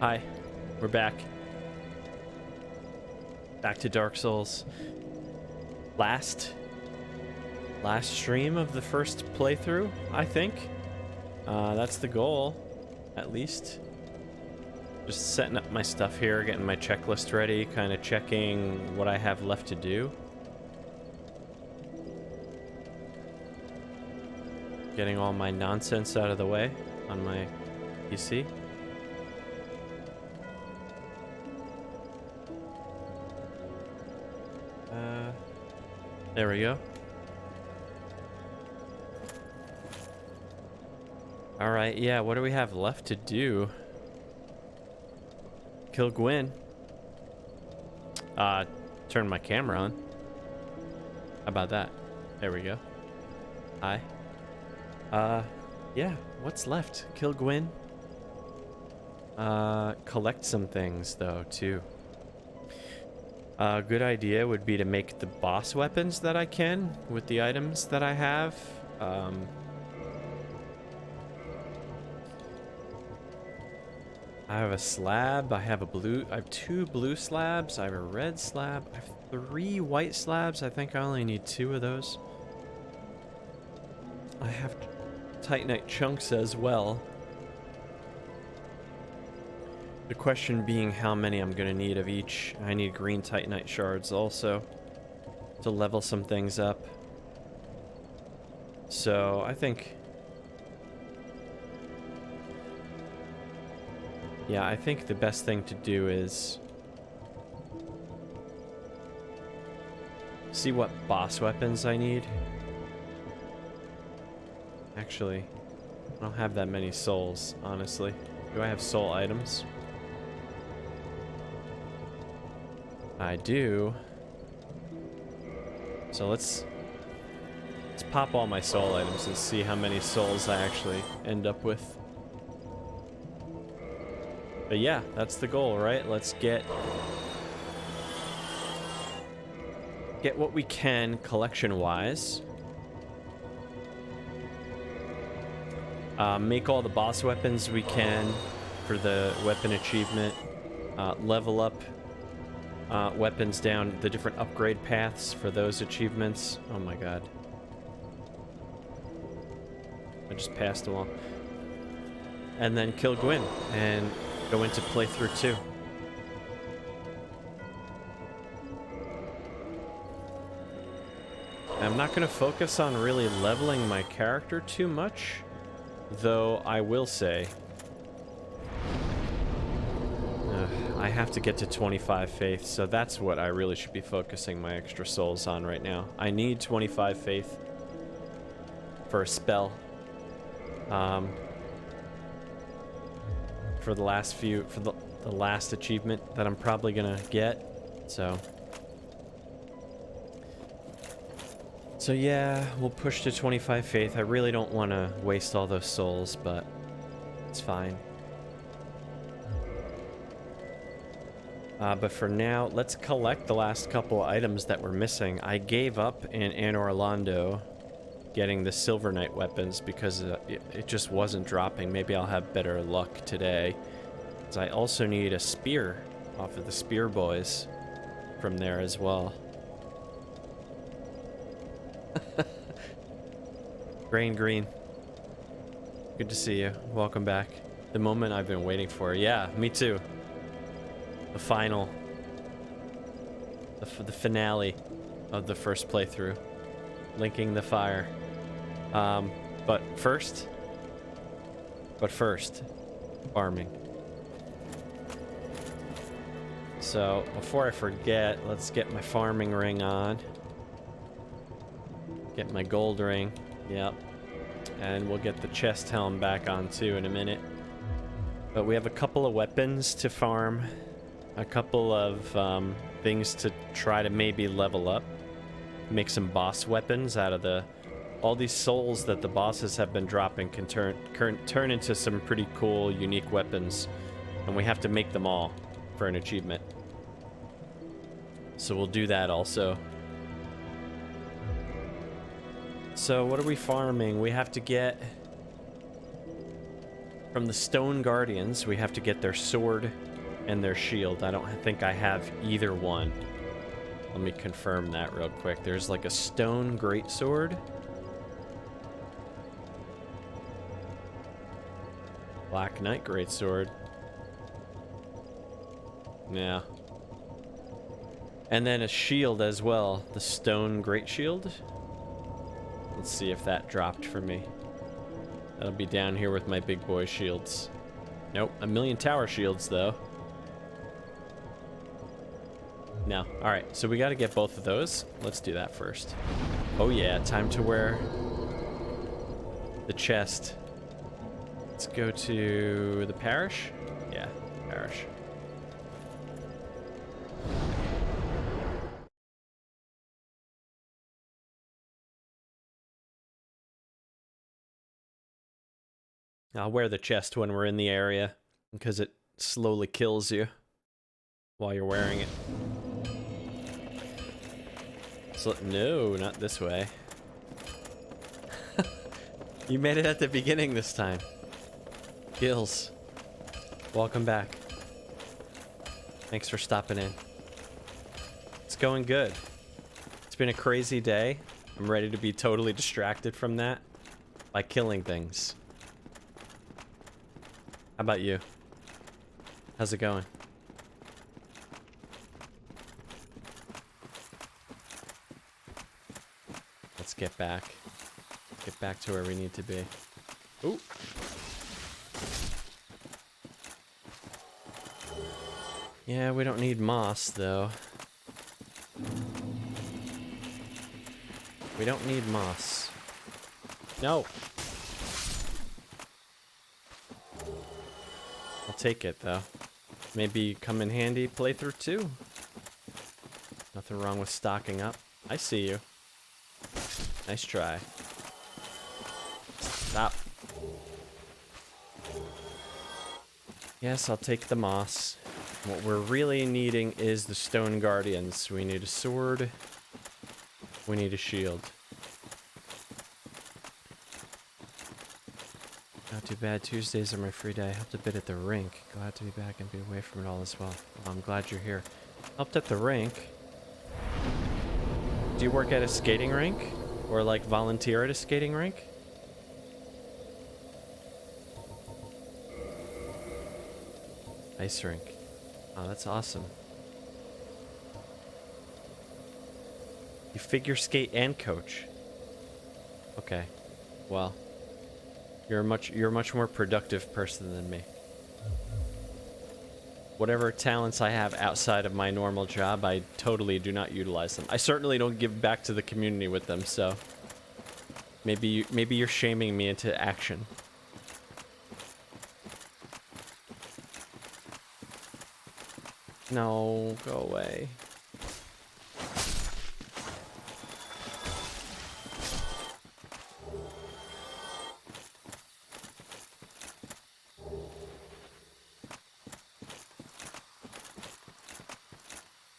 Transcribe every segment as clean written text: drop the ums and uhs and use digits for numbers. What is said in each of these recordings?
Hi, we're back. Back to Dark Souls. Last stream of the first playthrough, I think. That's the goal, at least. Just setting up my stuff here, getting my checklist ready, kind of checking what I have left to do. Getting all my nonsense out of the way on my PC. There we go. Alright, yeah, what do we have left to do? Kill Gwyn. Turn my camera on. How about that? There we go. Hi. Yeah, what's left? Kill Gwyn. Collect some things, though, too. A good idea would be to make the boss weapons that I can with the items that I have. I have a slab, I have two blue slabs, I have a red slab, I have 3 white slabs. I think I only need 2 of those. I have Titanite chunks as well. The question being how many I'm gonna need of each. I need green Titanite shards also to level some things up. So I think, yeah, I think the best thing to do is see what boss weapons I need. Actually, I don't have that many souls, honestly. Do I have soul items? I do. So let's pop all my soul items and see how many souls I actually end up with. But yeah, that's the goal, right? Let's get what we can collection-wise. Make all the boss weapons we can for the weapon achievement. Level up weapons down the different upgrade paths for those achievements. Oh my god. I just passed them all. And then kill Gwyn and go into playthrough 2. I'm not going to focus on really leveling my character too much, though I will say I have to get to 25 faith, so that's what I really should be focusing my extra souls on right now. I need 25 faith for a spell. For the last the last achievement that I'm probably gonna get. So yeah, we'll push to 25 faith. I really don't want to waste all those souls, but it's fine. But for now, let's collect the last couple items that we're missing. I gave up in Anor Londo getting the Silver Knight weapons because it just wasn't dropping. Maybe I'll have better luck today. Because I also need a spear off of the Spear Boys from there as well. Green. Good to see you. Welcome back. The moment I've been waiting for. Yeah, me too. The final. The finale of the first playthrough. Linking the fire. But first, farming. So, before I forget, let's get my farming ring on. Get my gold ring. Yep. And we'll get the chest helm back on too in a minute. But we have a couple of weapons to farm. A couple of things to try to maybe level up. Make some boss weapons out of all these souls that the bosses have been dropping can turn into some pretty cool, unique weapons. And we have to make them all for an achievement. So we'll do that also. So what are we farming? We have to get From the Stone Guardians, we have to get their sword and their shield. I don't think I have either one. Let me confirm that real quick. There's like a stone greatsword. Black Knight greatsword. Yeah. And then a shield as well. The stone great shield. Let's see if that dropped for me. That'll be down here with my big boy shields. Nope, a million tower shields though. No. Alright, so we gotta get both of those. Let's do that first. Oh yeah, time to wear the chest. Let's go to the parish. Yeah, parish. I'll wear the chest when we're in the area because it slowly kills you while you're wearing it. So, no, not this way. You made it at the beginning this time. Gills, welcome back. Thanks for stopping in. It's going good. It's been a crazy day. I'm ready to be totally distracted from that by killing things. How about you? How's it going? Let's get back. Get back to where we need to be. Ooh. Yeah, we don't need moss, though. We don't need moss. No! I'll take it, though. Maybe come in handy playthrough 2. Nothing wrong with stocking up. I see you. Nice try. Stop. Yes, I'll take the moss. What we're really needing is the Stone Guardians. We need a sword. We need a shield. Not too bad. Tuesdays are my free day. I helped a bit at the rink. Glad to be back and be away from it all as well. Well, I'm glad you're here. Helped at the rink? Do you work at a skating rink? Or like volunteer at a skating rink? Ice rink. Oh, that's awesome. You figure skate and coach. Okay. Well, you're a much more productive person than me. Whatever talents I have outside of my normal job, I totally do not utilize them. I certainly don't give back to the community with them, so maybe you're shaming me into action. No, go away.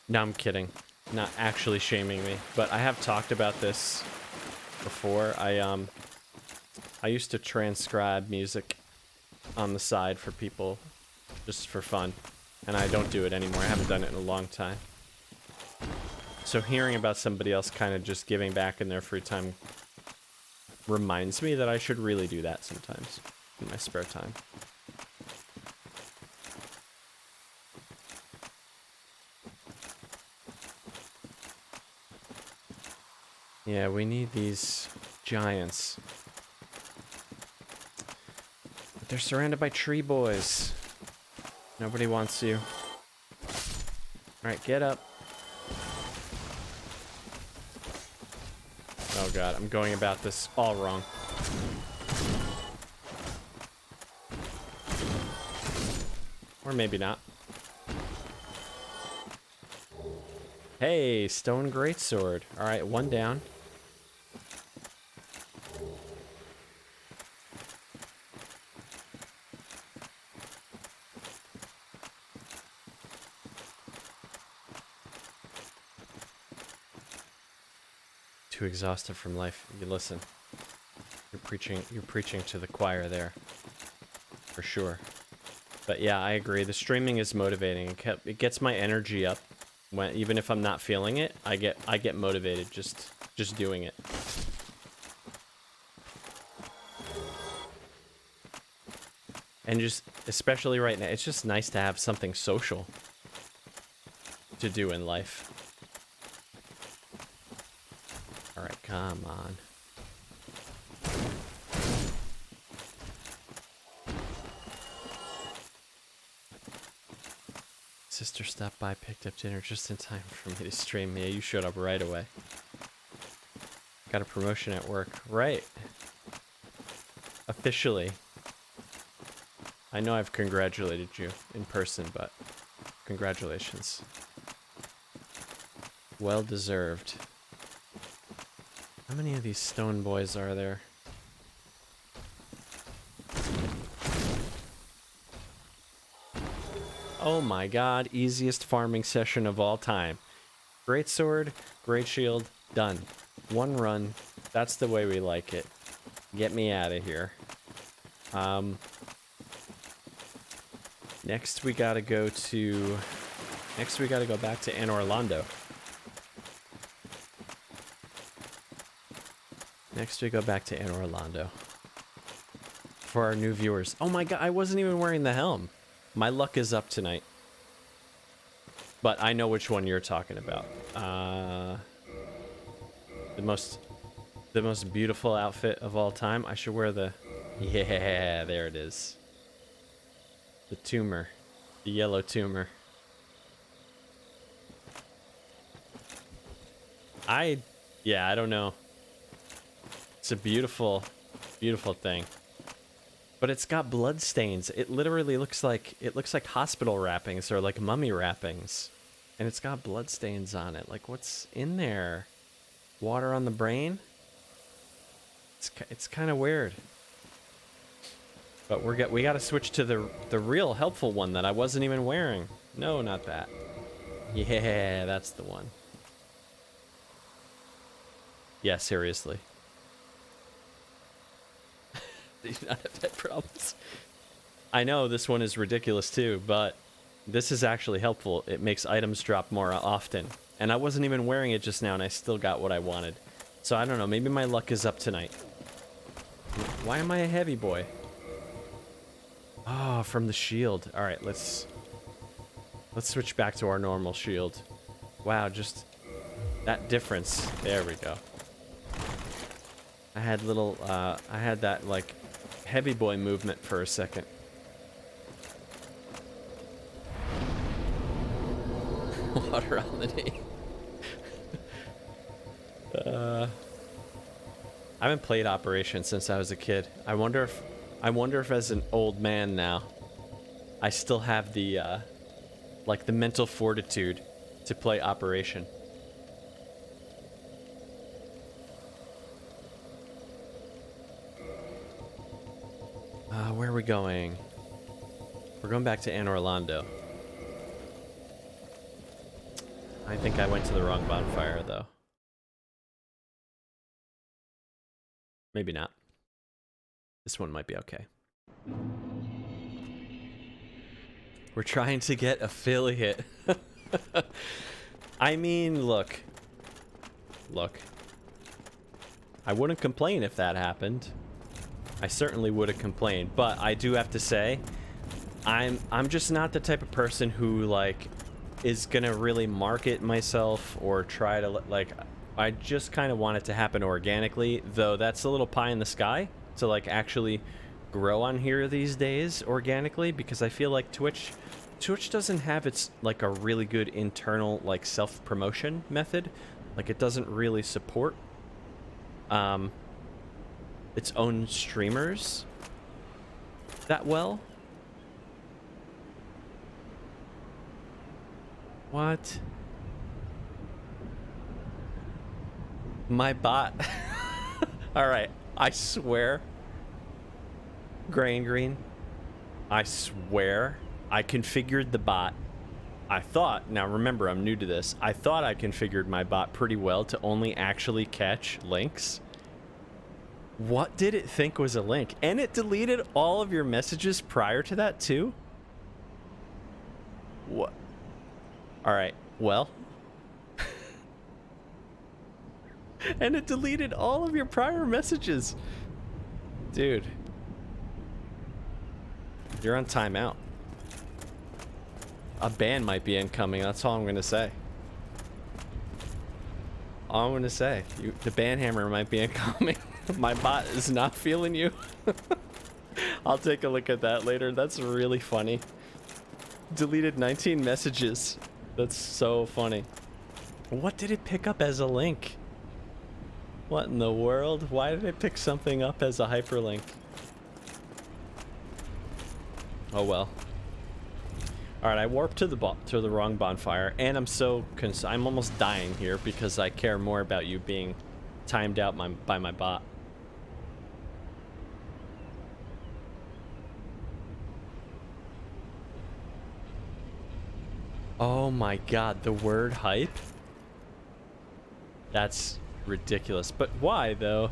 No, I'm kidding. Not actually shaming me, but I have talked about this before. I used to transcribe music on the side for people just for fun, and I don't do it anymore. I haven't done it in a long time. So hearing about somebody else kind of just giving back in their free time reminds me that I should really do that sometimes in my spare time. Yeah, we need these giants. But they're surrounded by tree boys. Nobody wants you. Alright, get up. Oh god, I'm going about this all wrong. Or maybe not. Hey, stone greatsword. Alright, one down. Too exhausted from life. You listen. You're preaching to the choir there. for sure. But yeah, I agree. The streaming is motivating. It gets my energy up. When even if I'm not feeling it, I get motivated just doing it. And just especially right now, it's just nice to have something social to do in life. All right, come on. Sister stopped by, picked up dinner just in time for me to stream. Yeah, you showed up right away. Got a promotion at work. Right. Officially. I know I've congratulated you in person, but congratulations. Well deserved. How many of these stone boys are there? Oh my god, easiest farming session of all time. Great sword, great shield, done. One run, that's the way we like it. Get me out of here. Next we gotta go back to Anne Orlando. Next we go back to Anne Orlando. For our new viewers. Oh my god, I wasn't even wearing the helm. My luck is up tonight. But I know which one you're talking about. The most beautiful outfit of all time. I should wear the... Yeah, there it is. The tumor. The yellow tumor. Yeah, I don't know. It's a beautiful, beautiful thing. But it's got blood stains. It literally looks like hospital wrappings or like mummy wrappings. And it's got blood stains on it. Like, what's in there? Water on the brain? It's kind of weird. But we got to switch to the real helpful one that I wasn't even wearing. No, not that. Yeah, that's the one. Yeah, seriously. Do you not have head problems? I know this one is ridiculous too, but this is actually helpful. It makes items drop more often. And I wasn't even wearing it just now and I still got what I wanted. So I don't know, maybe my luck is up tonight. Why am I a heavy boy? Oh, from the shield. All right, let's switch back to our normal shield. Wow, just that difference. There we go. I had that like heavy boy movement for a second. Water on the knee. I haven't played Operation since I was a kid. I wonder if as an old man now, I still have the like the mental fortitude to play Operation. Where are we going? We're going back to Anne Orlando. I think I went to the wrong bonfire, though. Maybe not. This one might be okay. We're trying to get affiliate. I mean, look. I wouldn't complain if that happened. I certainly would have complained, but I do have to say, I'm just not the type of person who like is gonna really market myself or try to like. I just kind of want it to happen organically, though that's a little pie in the sky to like actually grow on here these days organically, because I feel like Twitch doesn't have its like a really good internal like self-promotion method. Like it doesn't really support its own streamers that well. What? My bot. All right, I swear. Green. I swear I configured the bot. I thought, now remember I'm new to this, I thought I configured my bot pretty well to only actually catch links. What did it think was a link? And it deleted all of your messages prior to that too? What? Alright, well. And it deleted all of your prior messages. Dude. You're on timeout. A ban might be incoming, that's all I'm gonna say. All I'm gonna say. The ban hammer might be incoming. My bot is not feeling you. I'll take a look at that later. That's really funny. Deleted 19 messages. That's so funny. What did it pick up as a link? What in the world? Why did it pick something up as a hyperlink? Oh well. All right, I warped to the wrong bonfire, and I'm almost dying here because I care more about you being timed out by my bot. Oh my god, the word hype? That's ridiculous. But why, though?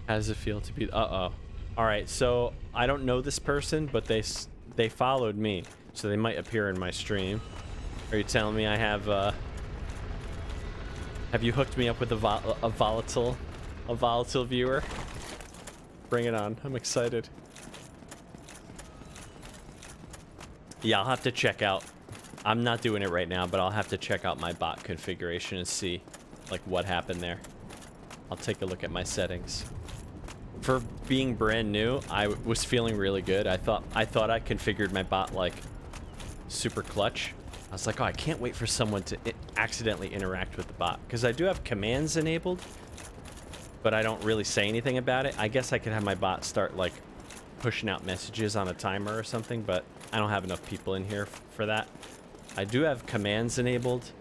How does it feel to be... Uh-oh. Alright, so I don't know this person, but they followed me. So they might appear in my stream. Are you telling me I have you hooked me up with a volatile viewer? Bring it on. I'm excited. Yeah, I'll have to check out. I'm not doing it right now, but I'll have to check out my bot configuration and see, like, what happened there. I'll take a look at my settings. For being brand new, I was feeling really good. I thought I configured my bot, like, super clutch. I was like, oh, I can't wait for someone to accidentally interact with the bot. Because I do have commands enabled, but I don't really say anything about it. I guess I could have my bot start, like, pushing out messages on a timer or something, but I don't have enough people in here for that. I do have commands enabled.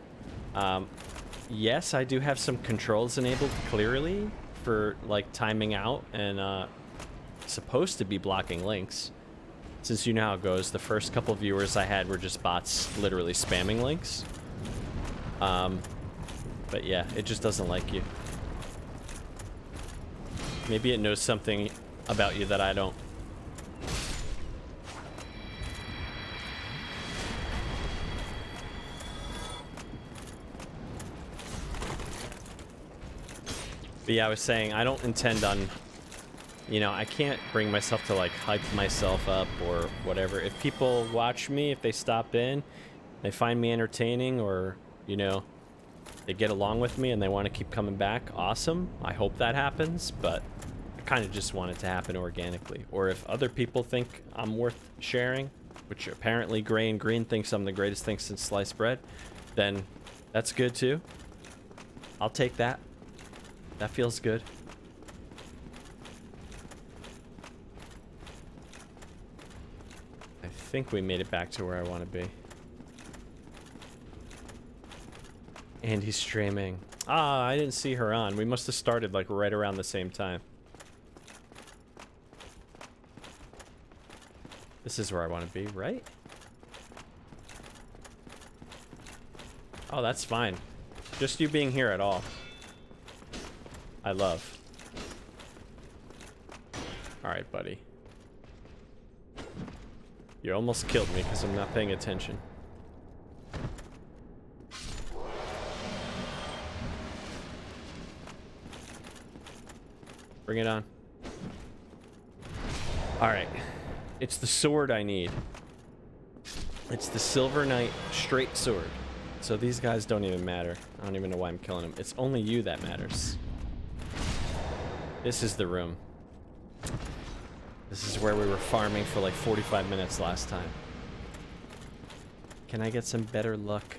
Yes, I do have some controls enabled clearly for like timing out and supposed to be blocking links. Since you know how it goes, the first couple viewers I had were just bots literally spamming links. But yeah, it just doesn't like you. Maybe it knows something about you that I don't. But yeah, I was saying, I don't intend on, you know, I can't bring myself to, like, hype myself up or whatever. If people watch me, if they stop in, they find me entertaining or, you know, they get along with me and they want to keep coming back, awesome. I hope that happens, but I kind of just want it to happen organically. Or if other people think I'm worth sharing, which apparently Gray and Green thinks I'm the greatest thing since sliced bread, then that's good too. I'll take that. That feels good. I think we made it back to where I want to be. And he's streaming. Ah, I didn't see her on. We must have started like right around the same time. This is where I want to be, right? Oh, that's fine. Just you being here at all. I love. Alright, buddy. You almost killed me because I'm not paying attention. Bring it on. Alright. It's the sword I need. It's the Silver Knight straight sword. So these guys don't even matter. I don't even know why I'm killing them. It's only you that matters. This is the room. This is where we were farming for like 45 minutes last time. Can I get some better luck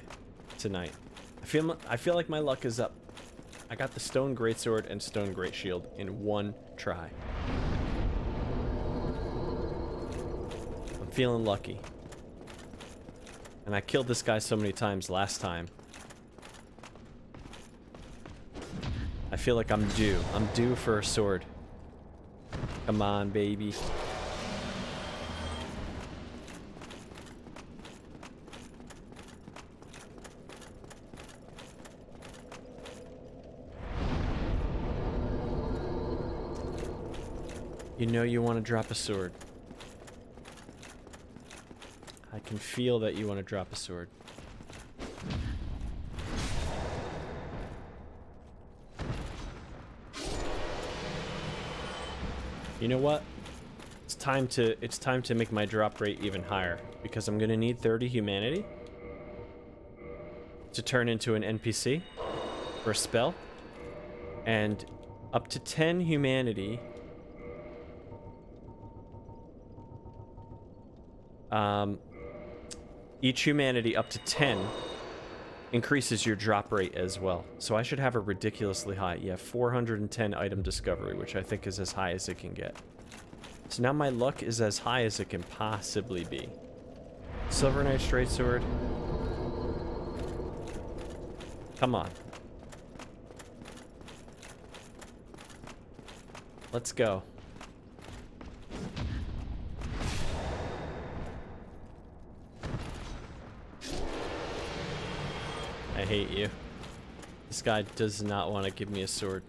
tonight? I feel like my luck is up. I got the stone greatsword and stone great shield in one try. I'm feeling lucky. And I killed this guy so many times last time. I feel like I'm due. I'm due for a sword. Come on, baby. You know you want to drop a sword. I can feel that you want to drop a sword. You know what? It's time to make my drop rate even higher because I'm gonna need 30 humanity to turn into an NPC for a spell, and up to 10 humanity. Each humanity up to 10 increases your drop rate as well. So I should have a ridiculously high. Yeah, 410 item discovery, which I think is as high as it can get. So now my luck is as high as it can possibly be. Silver Knight Straight Sword. Come on. Let's go. I hate you. This guy does not want to give me a sword.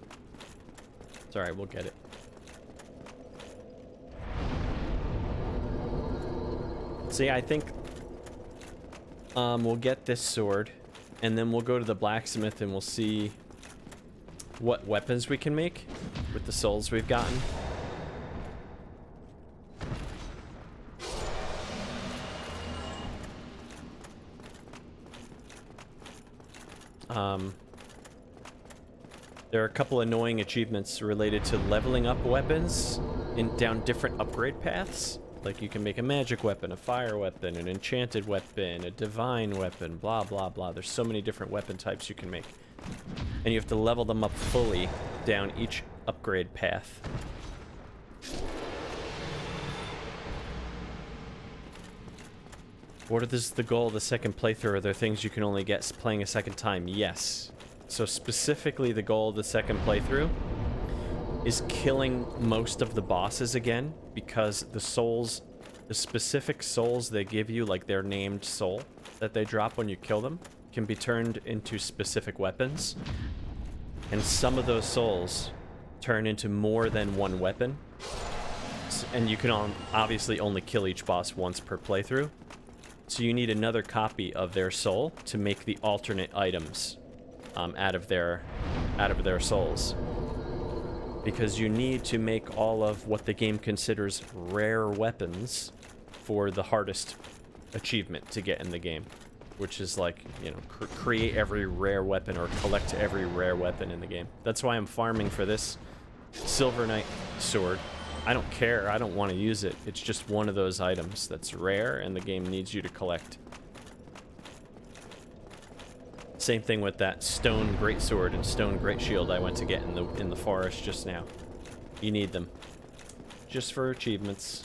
It's alright, we'll get it. See, I think we'll get this sword, and then we'll go to the blacksmith and we'll see what weapons we can make with the souls we've gotten. There are a couple annoying achievements related to leveling up weapons down different upgrade paths. Like you can make a magic weapon, a fire weapon, an enchanted weapon, a divine weapon, blah, blah, blah. There's so many different weapon types you can make. And you have to level them up fully down each upgrade path. What is the goal of the second playthrough? Are there things you can only get playing a second time? Yes. So specifically the goal of the second playthrough is killing most of the bosses again, because the souls, the specific souls they give you, like their named soul that they drop when you kill them, can be turned into specific weapons. And some of those souls turn into more than one weapon. And you can obviously only kill each boss once per playthrough. So you need another copy of their soul to make the alternate items out of their souls. Because you need to make all of what the game considers rare weapons for the hardest achievement to get in the game. Which is like, you know, create every rare weapon or collect every rare weapon in the game. That's why I'm farming for this Silver Knight sword. I don't care, I don't want to use it. It's just one of those items that's rare and the game needs you to collect. Same thing with that stone greatsword and stone greatshield I went to get in the forest just now. You need them. Just for achievements.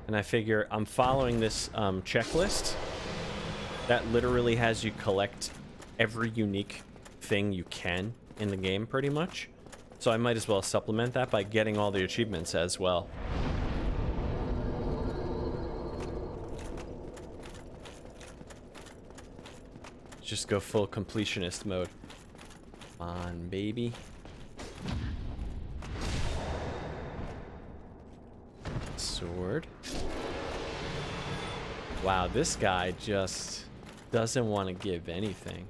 And I figure I'm following this checklist that literally has you collect every unique thing you can in the game, pretty much. So I might as well supplement that by getting all the achievements as well. Just go full completionist mode. Come on, baby. Sword. Wow, this guy just doesn't want to give anything.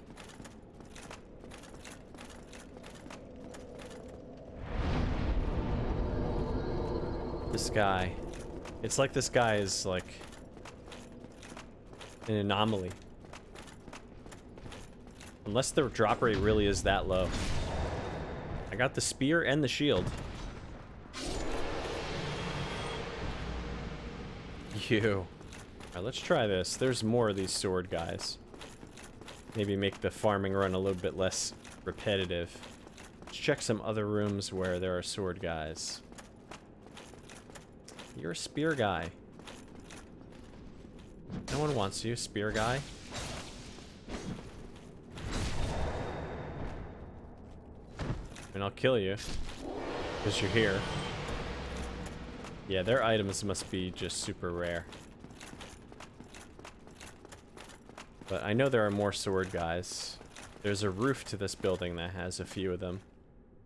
This guy. It's like this guy is like an anomaly. Unless the drop rate really is that low. I got the spear and the shield. You. Alright, let's try this. There's more of these sword guys. Maybe make the farming run a little bit less repetitive. Let's check some other rooms where there are sword guys. You're a spear guy. No one wants you, spear guy. And I'll kill you, because you're here. Yeah, their items must be just super rare. But I know there are more sword guys. There's a roof to this building that has a few of them.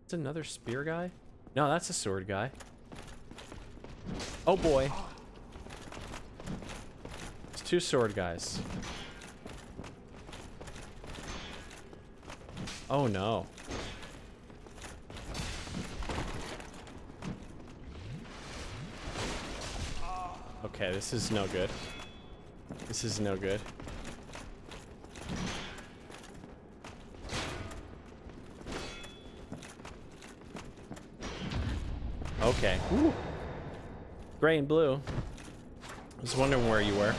It's another spear guy? No, that's a sword guy. Oh boy. It's two sword guys. Oh no. Okay, this is no good. This is no good. Okay. Ooh. Gray and blue. I was wondering where you were.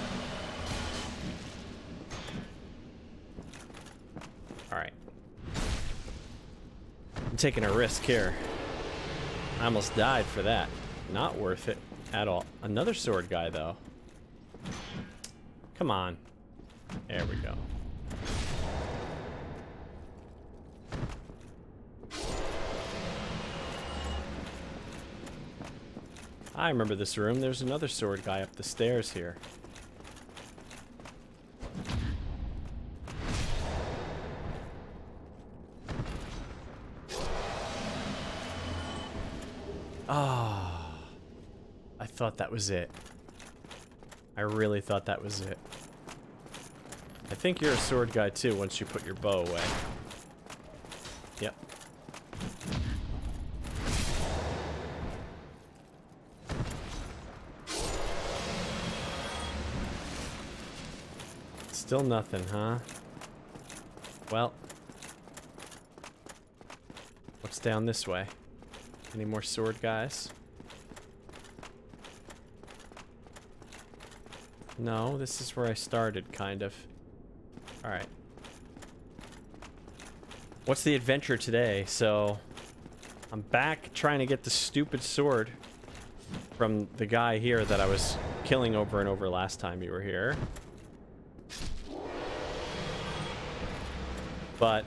Alright. I'm taking a risk here. I almost died for that. Not worth it at all. Another sword guy, though. Come on. There we go. I remember this room. There's another sword guy up the stairs here. Ah, oh, I thought that was it. I really thought that was it. I think you're a sword guy too once you put your bow away. Yep. Still nothing, huh? Well. What's down this way? Any more sword guys? No, this is where I started, kind of. Alright. What's the adventure today? So, I'm back trying to get the stupid sword from the guy here that I was killing over and over last time you were here. But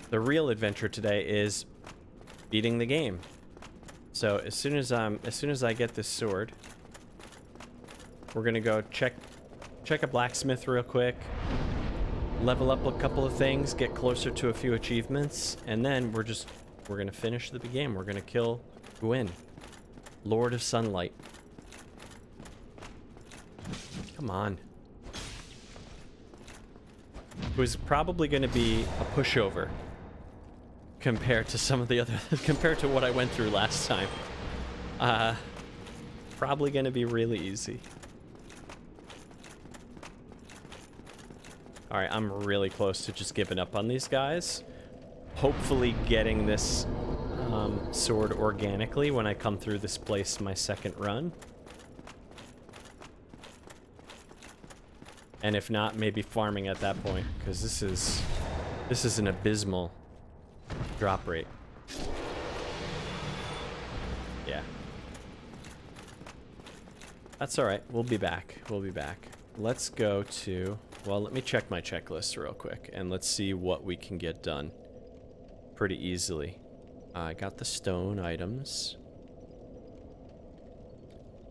the real adventure today is beating the game. So as soon as I get this sword, we're gonna go check a blacksmith real quick, level up a couple of things, get closer to a few achievements, and then we're gonna finish the game. We're gonna kill Gwyn, Lord of Sunlight. Come on. It was probably going to be a pushover compared to some of the other, compared to what I went through last time. Probably going to be really easy. Alright, I'm really close to just giving up on these guys. Hopefully getting this sword organically when I come through this place my second run. And if not, maybe farming at that point, because this is an abysmal drop rate. Yeah. That's alright. We'll be back. We'll be back. Let's go to... Well, let me check my checklist real quick, and let's see what we can get done pretty easily. I got the stone items.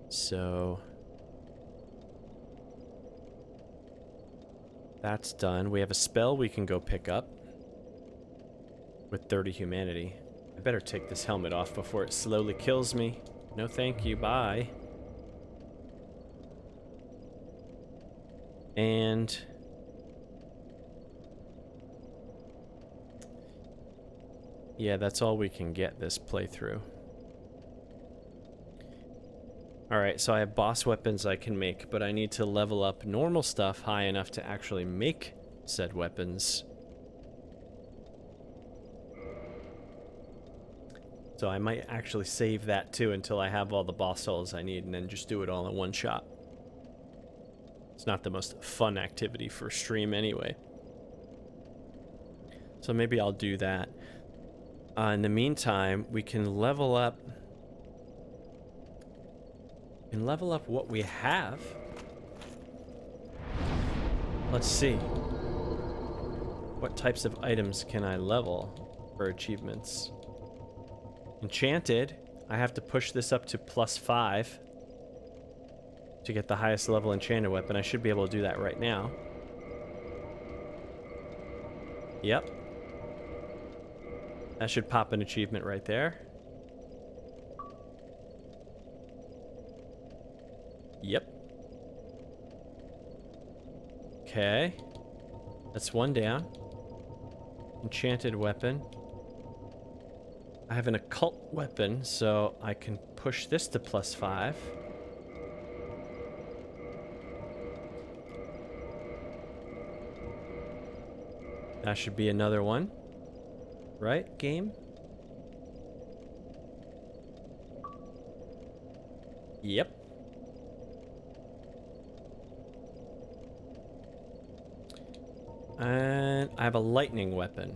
So... that's done. We have a spell we can go pick up with 30 humanity. I better take this helmet off before it slowly kills me. No thank you, bye. And... yeah, that's all we can get this playthrough. Alright, so I have boss weapons I can make, but I need to level up normal stuff high enough to actually make said weapons. So I might actually save that too until I have all the boss souls I need and then just do it all in one shot. It's not the most fun activity for stream anyway. So maybe I'll do that. In the meantime, we can level up... and level up what we have. Let's see. What types of items can I level for achievements? Enchanted. I have to push this up to +5 to get the highest level enchanted weapon. I should be able to do that right now. Yep. That should pop an achievement right there. Yep. Okay. That's one down. Enchanted weapon. I have an occult weapon, so I can push this to +5. That should be another one. Right, game? Yep. And I have a lightning weapon.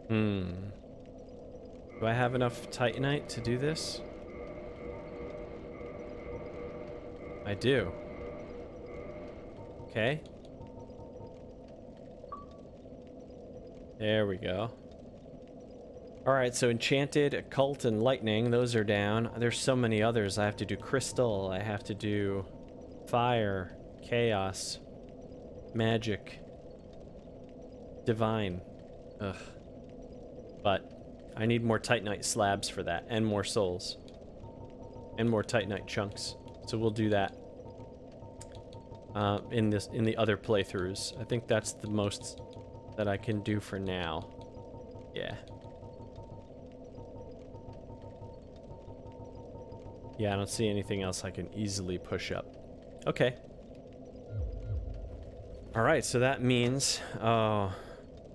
Do I have enough Titanite to do this? I do. Okay. There we go. Alright, so enchanted, occult, and lightning, those are down. There's so many others. I have to do crystal, I have to do fire, chaos, magic, divine. Ugh. But I need more Titanite slabs for that, and more souls. And more Titanite chunks. So we'll do that in the other playthroughs. I think that's the most that I can do for now. Yeah. Yeah, I don't see anything else I can easily push up. Okay. Alright, so that means... Oh,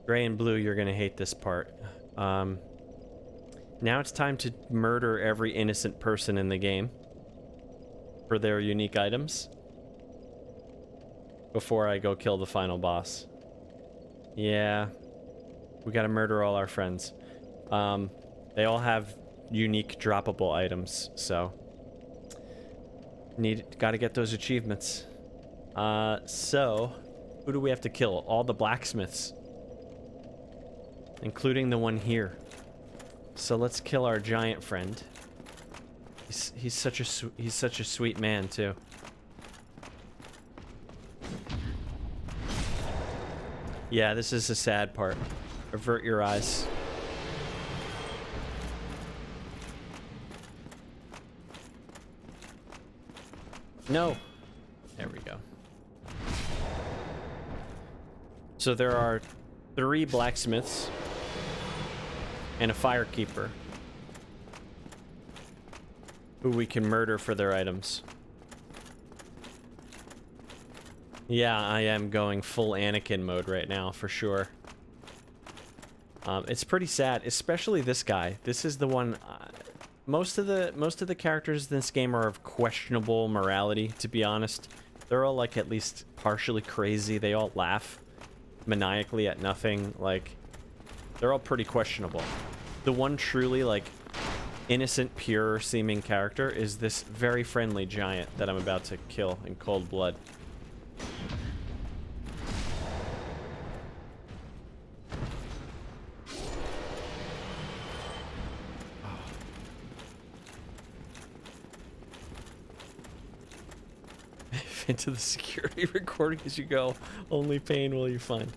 gray and blue, you're gonna hate this part. Now it's time to murder every innocent person in the game for their unique items before I go kill the final boss. Yeah, we gotta murder all our friends. They all have unique droppable items, so gotta get those achievements. So who do we have to kill? All the blacksmiths, including the one here. So let's kill our giant friend. He's such a sweet man too. Yeah, this is the sad part. Avert your eyes. No. There we go. So there are 3 blacksmiths and a firekeeper who we can murder for their items. Yeah, I am going full Anakin mode right now, for sure. It's pretty sad, especially this guy. This is the one... most of the characters in this game are of questionable morality, to be honest. They're all, like, at least partially crazy. They all laugh maniacally at nothing. Like, they're all pretty questionable. The one truly, like, innocent, pure-seeming character is this very friendly giant that I'm about to kill in cold blood. Into the security recording as you go. Only pain will you find.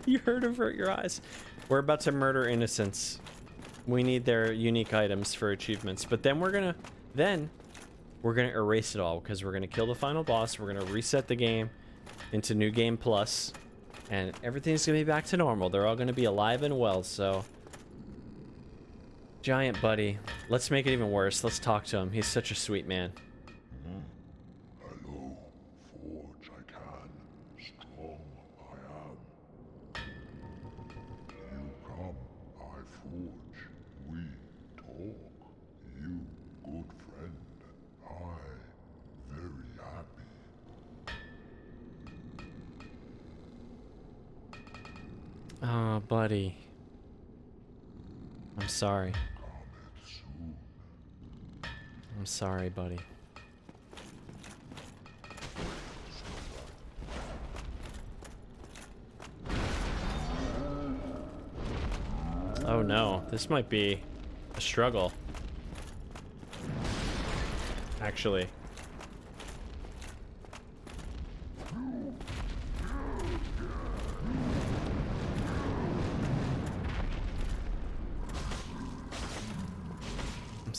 You heard avert your eyes. We're about to murder innocents. We need their unique items for achievements, but then we're gonna erase it all because we're gonna kill the final boss. We're gonna reset the game into New Game Plus, and everything's gonna be back to normal. They're all gonna be alive and well. So, giant buddy, let's make it even worse. Let's talk to him. He's such a sweet man. Hello, forge I can, strong I am. You come, I forge, we talk. You, good friend, I, very happy. Oh, buddy. I'm sorry. I'm sorry, buddy. Oh no, this might be a struggle. Actually.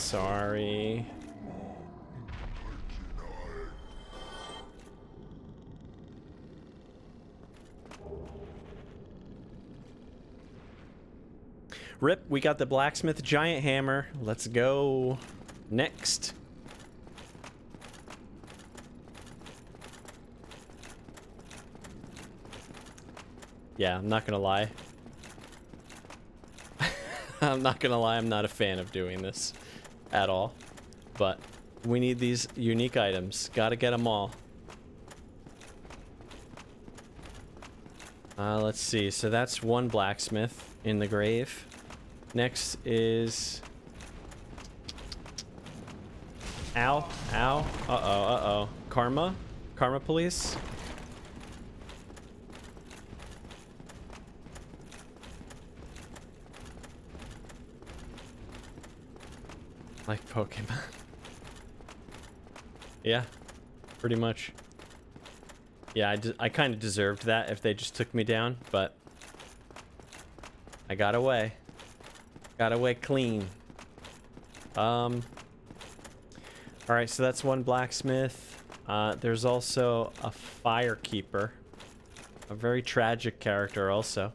Sorry. Rip, we got the blacksmith giant hammer. Let's go. Next. Yeah, I'm not gonna lie. I'm not gonna lie, I'm not a fan of doing this at all. But we need these unique items. Gotta get them all. Let's see. So that's one blacksmith in the grave. Next is... Ow. Ow. Uh-oh. Uh-oh. Karma? Karma police? Like Pokemon. Yeah. Pretty much. Yeah, I kind of deserved that if they just took me down, but... I got away. Got away clean. Alright, so that's one blacksmith. There's also a firekeeper. A very tragic character also.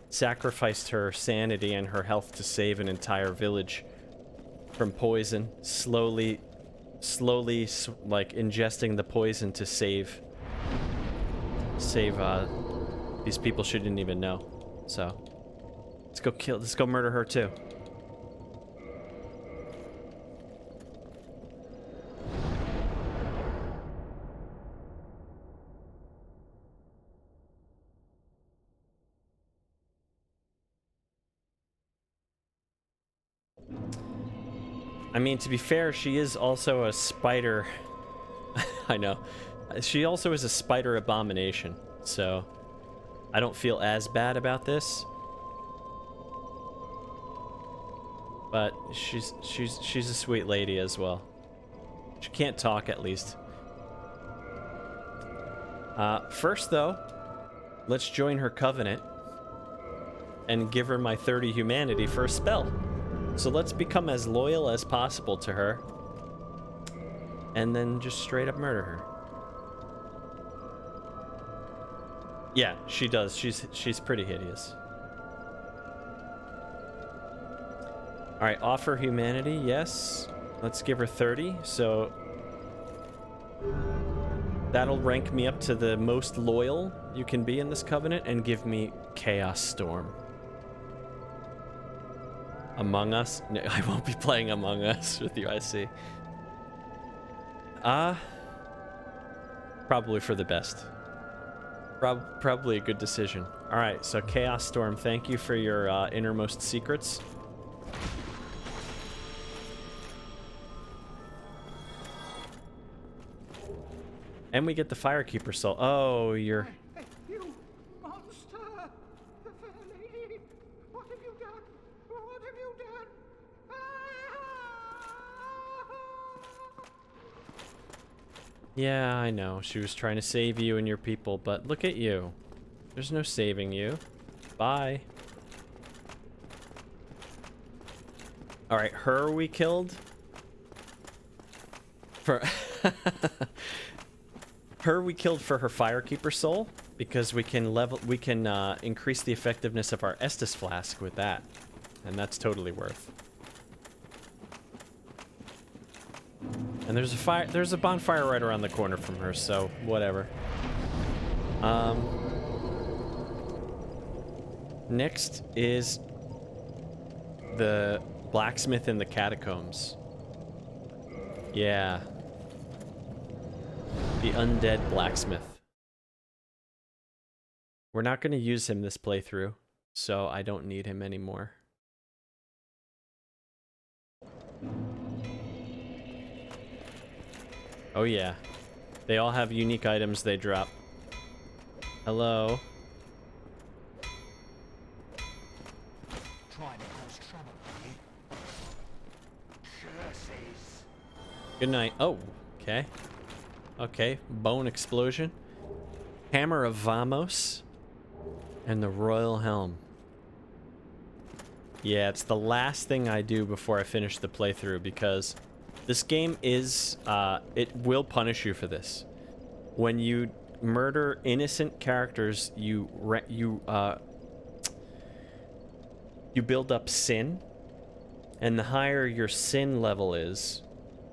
Sacrificed her sanity and her health to save an entire village from poison. Slowly, like, ingesting the poison to save these people she didn't even know. So, let's go murder her too. I mean, to be fair, she is also a spider. I know. She also is a spider abomination, so I don't feel as bad about this. But she's a sweet lady as well. She can't talk, at least. First though, let's join her covenant and give her my 30 humanity for a spell. So let's become as loyal as possible to her and then just straight up murder her. Yeah, she does. She's pretty hideous. All right, offer humanity. Yes. Let's give her 30. So that'll rank me up to the most loyal you can be in this covenant and give me Chaos Storm. Among Us? No, I won't be playing Among Us with you, I see. Probably for the best. Probably a good decision. Alright, so Chaos Storm, thank you for your innermost secrets. And we get the Firekeeper soul. Oh, you're... Hey, you monster! The fair lady! What have you done? What have you done? Yeah, I know. She was trying to save you and your people, but look at you. There's no saving you. Bye. Alright, her we killed. For... Her we killed for her Firekeeper soul, because we can increase the effectiveness of our Estus flask with that. And that's totally worth. And there's a bonfire right around the corner from her, so whatever. Next is the blacksmith in the Catacombs. Yeah. The undead blacksmith. We're not going to use him this playthrough, so I don't need him anymore. Oh yeah. They all have unique items they drop. Hello. Trying to cause trouble, eh? Curses. Good night. Oh, okay. Okay, bone explosion. Hammer of Vamos. And the Royal Helm. Yeah, it's the last thing I do before I finish the playthrough, because this game is, it will punish you for this. When you murder innocent characters, you build up sin, and the higher your sin level is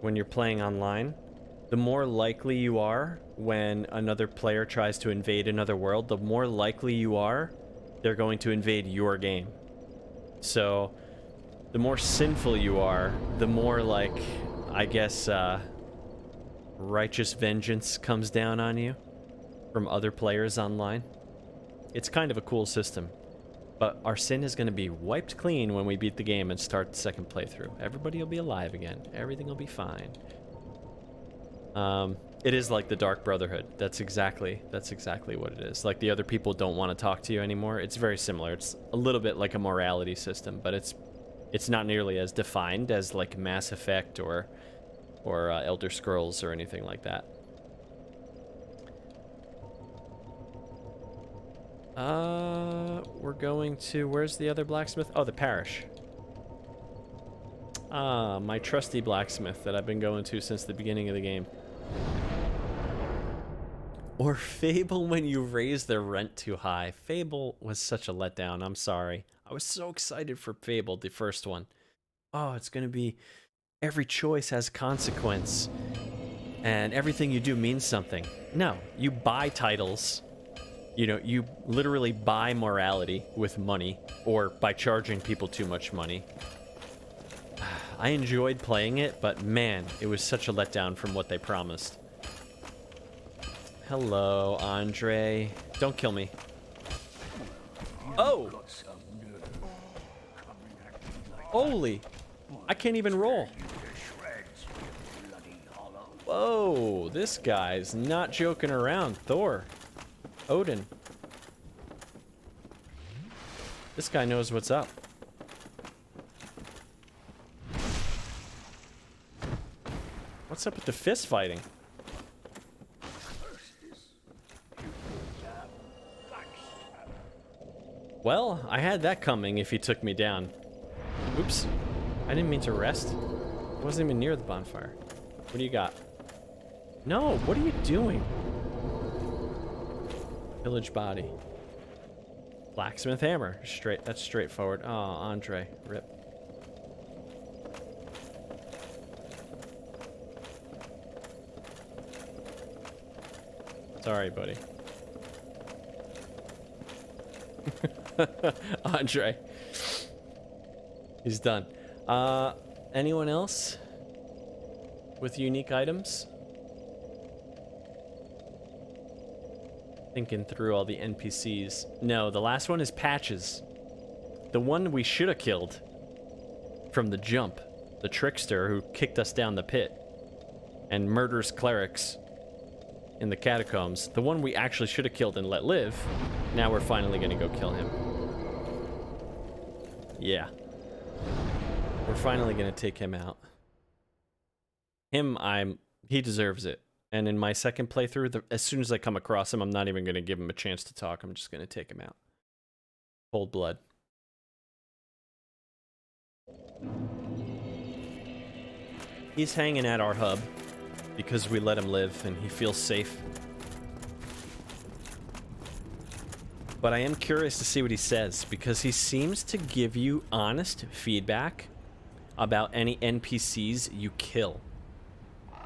when you're playing online, the more likely you are when another player tries to invade another world, the more likely you are they're going to invade your game. So, the more sinful you are, the more, like, I guess, righteous vengeance comes down on you from other players online. It's kind of a cool system. But our sin is going to be wiped clean when we beat the game and start the second playthrough. Everybody will be alive again. Everything will be fine. It is like the Dark Brotherhood. That's exactly what it is. Like, the other people don't want to talk to you anymore. It's very similar. It's a little bit like a morality system, but it's not nearly as defined as like Mass Effect or Elder Scrolls or anything like that. We're going to... Where's the other blacksmith? Oh, the parish. Ah, my trusty blacksmith that I've been going to since the beginning of the game. Or Fable when you raise their rent too high. Fable was such a letdown, I'm sorry. I was so excited for Fable, the first one. Oh, it's gonna be... Every choice has consequence. And everything you do means something. No, you buy titles. You know, you literally buy morality with money, or by charging people too much money. I enjoyed playing it, but man, it was such a letdown from what they promised. Hello, Andre. Don't kill me. Oh! Holy! I can't even roll. Whoa, this guy's not joking around. Thor. Odin. This guy knows what's up. What's up with the fist fighting? Well, I had that coming if he took me down. Oops. I didn't mean to rest. I wasn't even near the bonfire. What do you got? No, what are you doing? Village body. Blacksmith hammer. That's straightforward. Oh, Andre. Rip. Sorry, buddy. Andre. He's done. Anyone else with unique items? Thinking through all the NPCs. No, the last one is Patches. The one we should have killed from the jump. The trickster who kicked us down the pit and murders clerics in the catacombs. The one we actually should have killed and let live. Now we're finally gonna go kill him. Yeah. We're finally gonna take him out. He deserves it. And in my second playthrough, as soon as I come across him, I'm not even gonna give him a chance to talk. I'm just gonna take him out. Cold blood. He's hanging at our hub because we let him live and he feels safe. But I am curious to see what he says, because he seems to give you honest feedback about any NPCs you kill,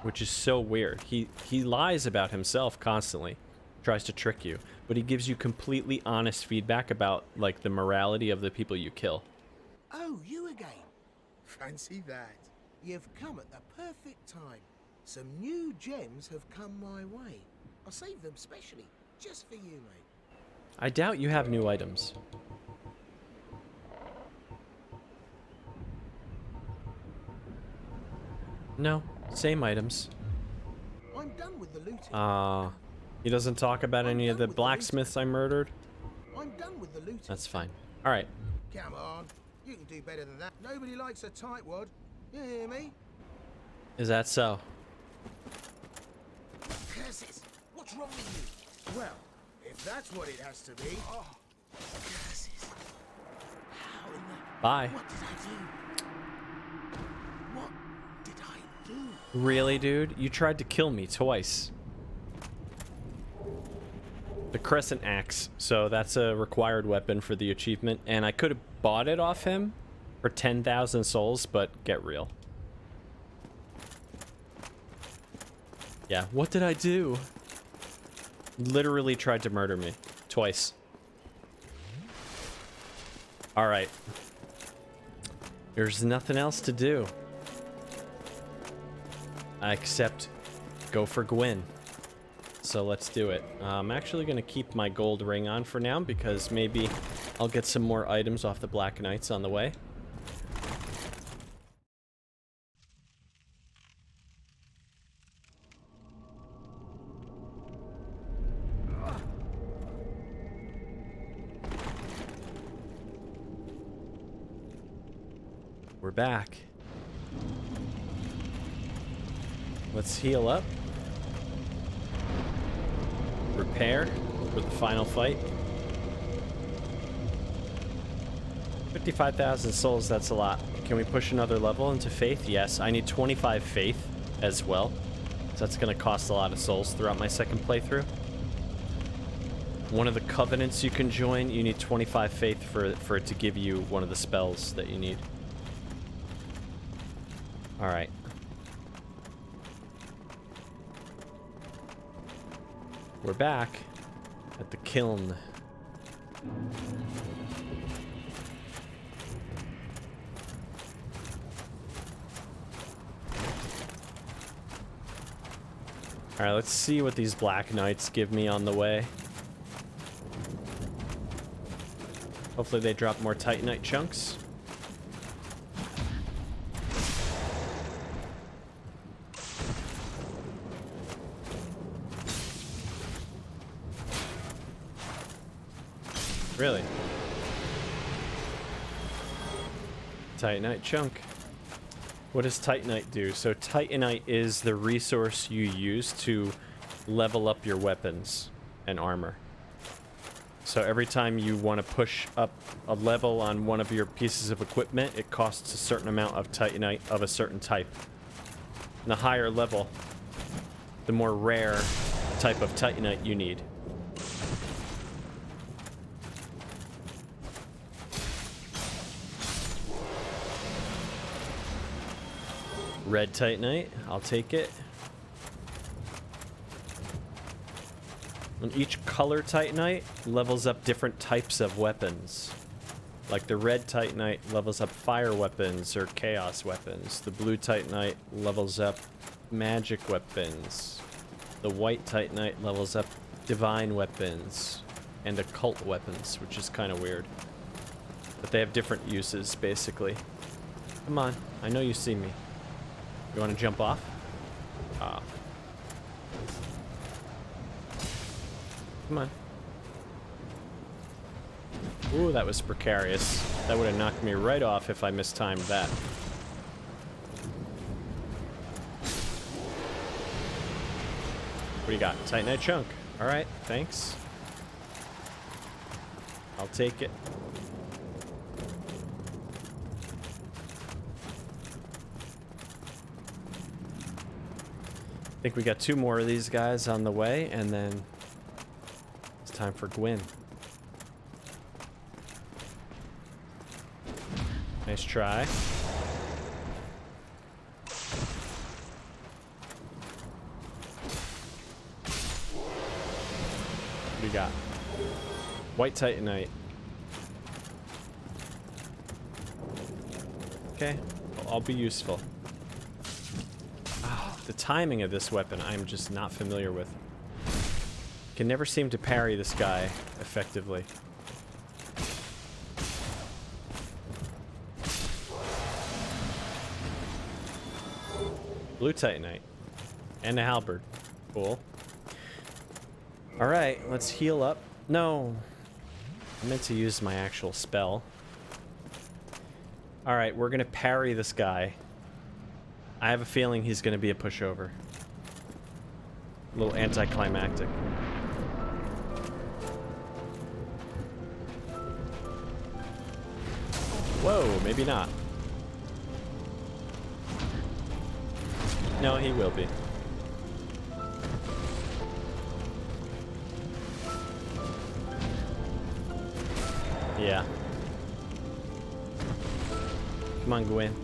which is so weird. He lies about himself constantly, tries to trick you, but he gives you completely honest feedback about, like, the morality of the people you kill. Oh, you again? Fancy that. You've come at the perfect time. Some new gems have come my way. I saved them specially, just for you, mate. I doubt you have new items. No, same items. I'm done with the looting. He doesn't talk about any of the blacksmiths I murdered. I'm done with the looting. That's fine. All right. Come on, you can do better than that. Nobody likes a tightwad. You hear me? Is that so? Curses! What's wrong with you? Well, if that's what it has to be. Oh, curses! How in the... Bye. What did I do? What did I do? Really, dude? You tried to kill me twice. The Crescent Axe. So that's a required weapon for the achievement. And I could have bought it off him for 10,000 souls, but get real. Yeah, what did I do? Literally tried to murder me. Twice. Alright. There's nothing else to do. Except go for Gwyn. So let's do it. I'm actually going to keep my gold ring on for now because maybe I'll get some more items off the Black Knights on the way. We're back. Let's heal up. Repair for the final fight. 55,000 souls, that's a lot. Can we push another level into faith? Yes, I need 25 faith as well. So that's going to cost a lot of souls throughout my second playthrough. One of the covenants you can join, you need 25 faith for it to give you one of the spells that you need. Alright. We're back at the kiln. Alright, let's see what these Black Knights give me on the way. Hopefully they drop more Titanite chunks. Really? Titanite chunk. What does Titanite do? So Titanite is the resource you use to level up your weapons and armor. So every time you want to push up a level on one of your pieces of equipment, it costs a certain amount of Titanite of a certain type. And the higher level, the more rare type of Titanite you need. Red Titanite, I'll take it. And each color Titanite levels up different types of weapons. Like the red Titanite levels up fire weapons or chaos weapons. The blue Titanite levels up magic weapons. The white Titanite levels up divine weapons and occult weapons, which is kind of weird. But they have different uses, basically. Come on, I know you see me. You want to jump off? Come on. Ooh, that was precarious. That would have knocked me right off if I mistimed that. What do you got? Titanite chunk. Alright, thanks. I'll take it. I think we got 2 more of these guys on the way, and then it's time for Gwyn. Nice try. What do you got? White Titanite. Okay, I'll be useful. The timing of this weapon, I'm just not familiar with. Can never seem to parry this guy effectively. Blue Titanite. And a halberd. Cool. Alright, let's heal up. No. I meant to use my actual spell. Alright, we're gonna parry this guy. I have a feeling he's going to be a pushover. A little anticlimactic. Whoa, maybe not. No, he will be. Yeah. Come on, Gwen.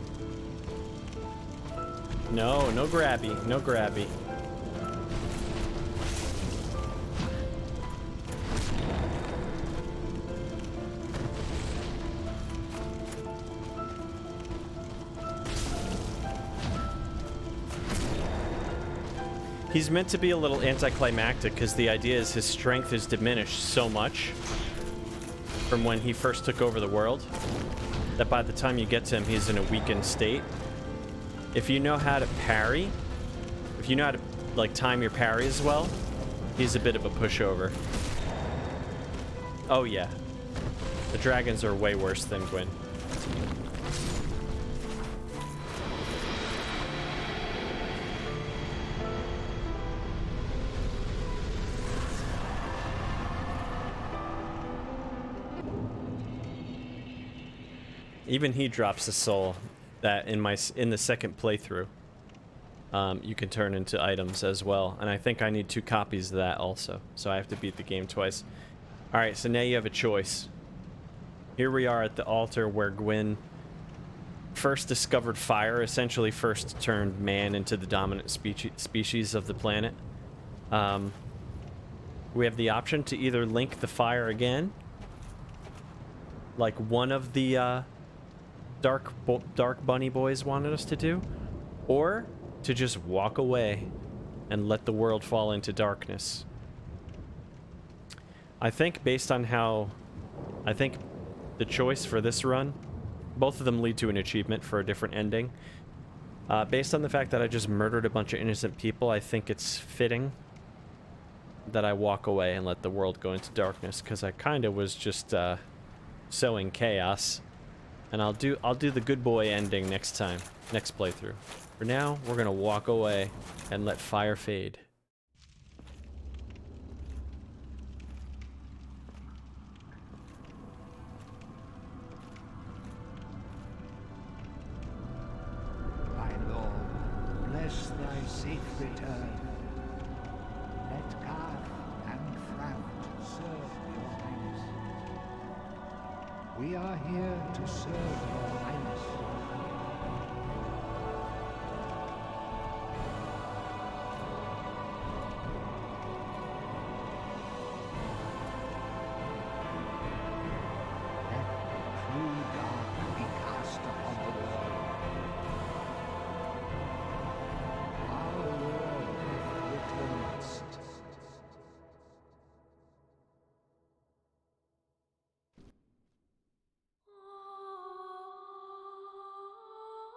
No, no grabby. No grabby. He's meant to be a little anticlimactic because the idea is his strength is diminished so much from when he first took over the world that by the time you get to him, he's in a weakened state. If you know how to parry, if you know how to like time your parry as well, he's a bit of a pushover. Oh yeah, the dragons are way worse than Gwyn. Even he drops a soul that in the second playthrough you can turn into items as well, and I think I need 2 copies of that also, so I have to beat the game twice. Alright, so now you have a choice. Here we are at the altar where Gwyn first discovered fire, essentially first turned man into the dominant species of the planet. We have the option to either link the fire again, like one of the Dark Bunny boys wanted us to do, or to just walk away and let the world fall into darkness. I think based on how... I think the choice for this run, both of them lead to an achievement for a different ending. Based on the fact that I just murdered a bunch of innocent people, I think it's fitting that I walk away and let the world go into darkness, because I kind of was just sowing chaos. And I'll do the good boy ending next time, next playthrough. For now, we're gonna walk away and let fire fade. My Lord, bless thy safe return. Let Garth and Frout serve your highness. We are here to serve your highness. Let the true dark be cast upon the world. Our world returns.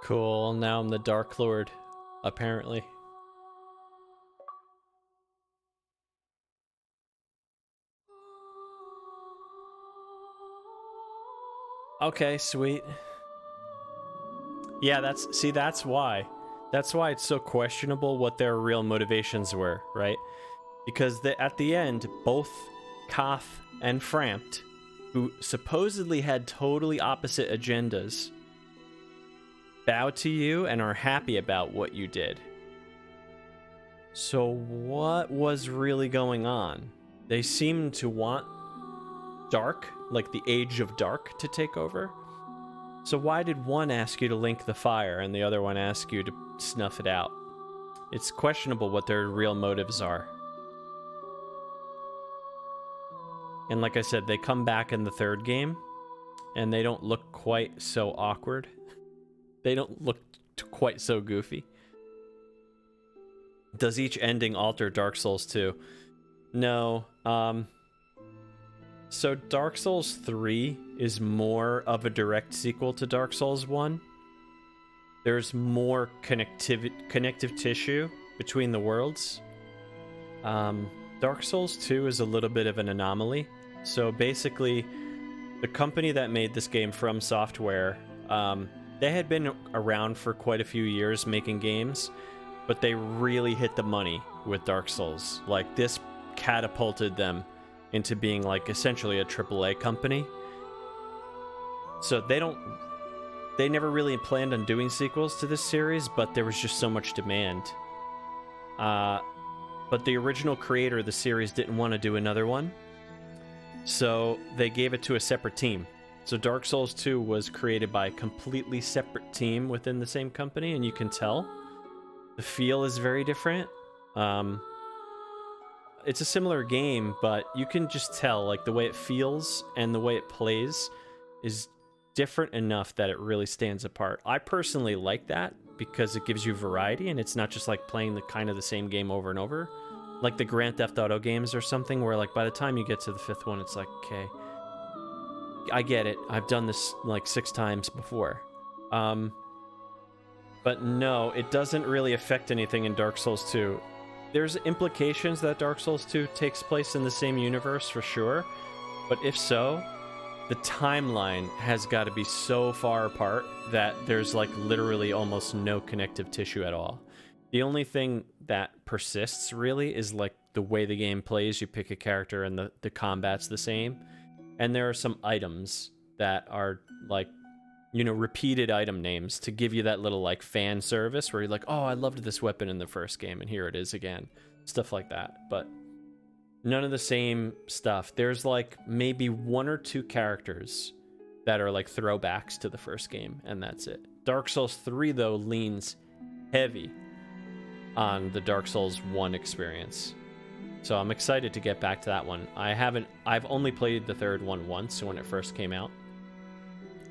Cool, now I'm the Dark Lord, apparently. Okay, sweet. Yeah, that's why. That's why it's so questionable what their real motivations were, right? Because at the end, both Koth and Frampt, who supposedly had totally opposite agendas, bow to you and are happy about what you did. So what was really going on? They seemed to want dark, like the Age of Dark, to take over. So why did one ask you to link the fire and the other one ask you to snuff it out? It's questionable what their real motives are. And like I said, they come back in the third game and they don't look quite so awkward. They don't look quite so goofy. Does each ending alter Dark Souls 2? No. So Dark Souls 3 is more of a direct sequel to Dark Souls 1. There's more connective tissue between the worlds. Dark Souls 2 is a little bit of an anomaly. So basically, the company that made this game, From Software, they had been around for quite a few years making games, but they really hit the money with Dark Souls. Like, this catapulted them into being like essentially a AAA company. So they don't they never really planned on doing sequels to this series, but there was just so much demand. But the original creator of the series didn't want to do another one, so they gave it to a separate team. So Dark Souls 2 was created by a completely separate team within the same company, and you can tell the feel is very different. It's a similar game, but you can just tell, like, the way it feels and the way it plays is different enough that it really stands apart. I personally like that because it gives you variety, and it's not just like playing the same game over and over, like the Grand Theft Auto games or something, where like by the time you get to the 5th one, it's like, okay, I get it, I've done this like 6 times before. But no, it doesn't really affect anything in Dark Souls 2. There's implications that Dark Souls 2 takes place in the same universe for sure, but if so, the timeline has got to be so far apart that there's like literally almost no connective tissue at all. The only thing that persists really is like the way the game plays. You pick a character and the combat's the same. And there are some items that are like, you know, repeated item names to give you that little like fan service where you're like, oh, I loved this weapon in the first game and here it is again. Stuff like that. But none of the same stuff. There's like maybe 1 or 2 characters that are like throwbacks to the first game, and that's it. Dark Souls 3 though leans heavy on the Dark Souls 1 experience. So I'm excited to get back to that one. I've only played the 3rd one once when it first came out.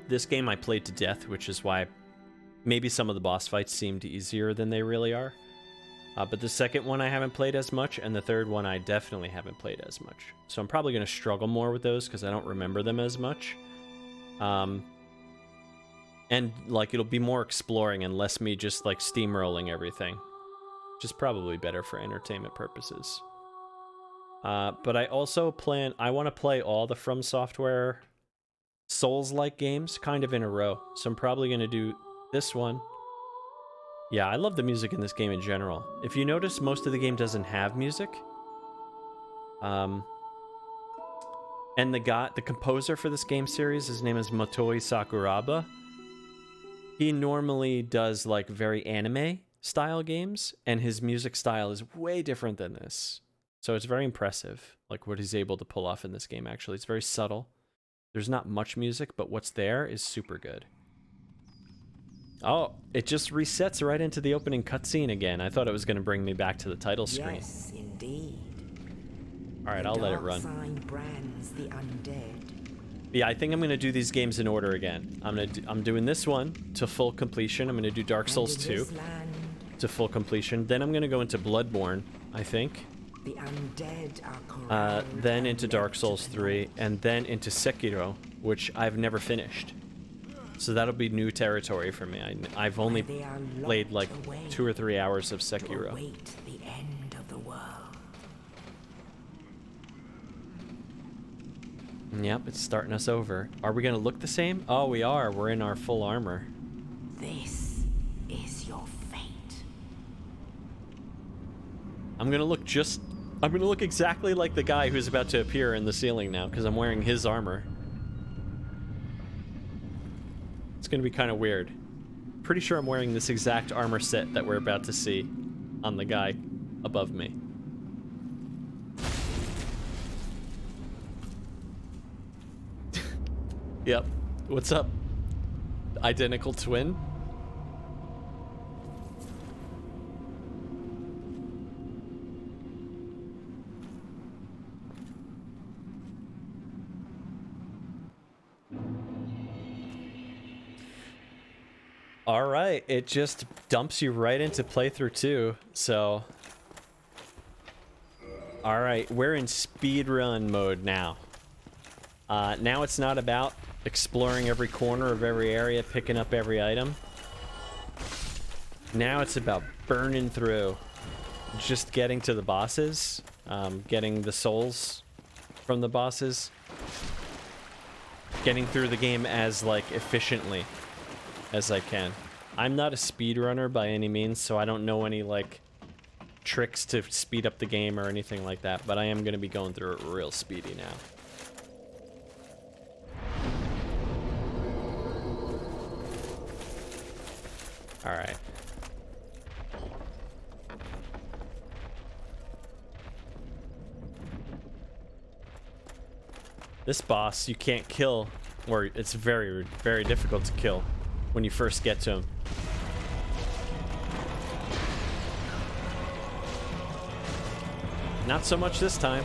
This game I played to death, which is why maybe some of the boss fights seemed easier than they really are. But the 2nd one I haven't played as much, and the 3rd one I definitely haven't played as much. So I'm probably going to struggle more with those because I don't remember them as much. And like it'll be more exploring and less me just like steamrolling everything, which is probably better for entertainment purposes. But I also I want to play all the From Software Souls-like games kind of in a row. So I'm probably going to do this one. Yeah, I love the music in this game in general. If you notice, most of the game doesn't have music. And the composer for this game series, his name is Motoi Sakuraba. He normally does like very anime style games, and his music style is way different than this. So it's very impressive, like what he's able to pull off in this game, actually. It's very subtle. There's not much music, but what's there is super good. Oh, it just resets right into the opening cutscene again. I thought it was going to bring me back to the title screen. Yes, indeed. All right, I'll let it run. Sign brands the undead. Yeah, I think I'm going to do these games in order again. I'm doing this one to full completion. I'm going to do Dark Souls 2 to full completion. Then I'm going to go into Bloodborne, I think. The undead are then into Dark Souls 3, and then into Sekiro, which I've never finished. So that'll be new territory for me. I've only played like 2 or 3 hours of Sekiro. Await the end of the world. Yep, it's starting us over. Are we going to look the same? Oh, we are. We're in our full armor. This is your fate. I'm going to look exactly like the guy who's about to appear in the ceiling now, because I'm wearing his armor. It's going to be kind of weird. Pretty sure I'm wearing this exact armor set that we're about to see on the guy above me. Yep. What's up? Identical twin? All right, it just dumps you right into playthrough 2, so... All right, we're in speedrun mode now. Now it's not about exploring every corner of every area, picking up every item. Now it's about burning through, just getting to the bosses, getting the souls from the bosses, getting through the game as, like, efficiently as I can. I'm not a speedrunner by any means, so I don't know any, like, tricks to speed up the game or anything like that, but I am going to be going through it real speedy now. Alright. This boss you can't kill, or it's very, very difficult to kill when you first get to him. Not so much this time.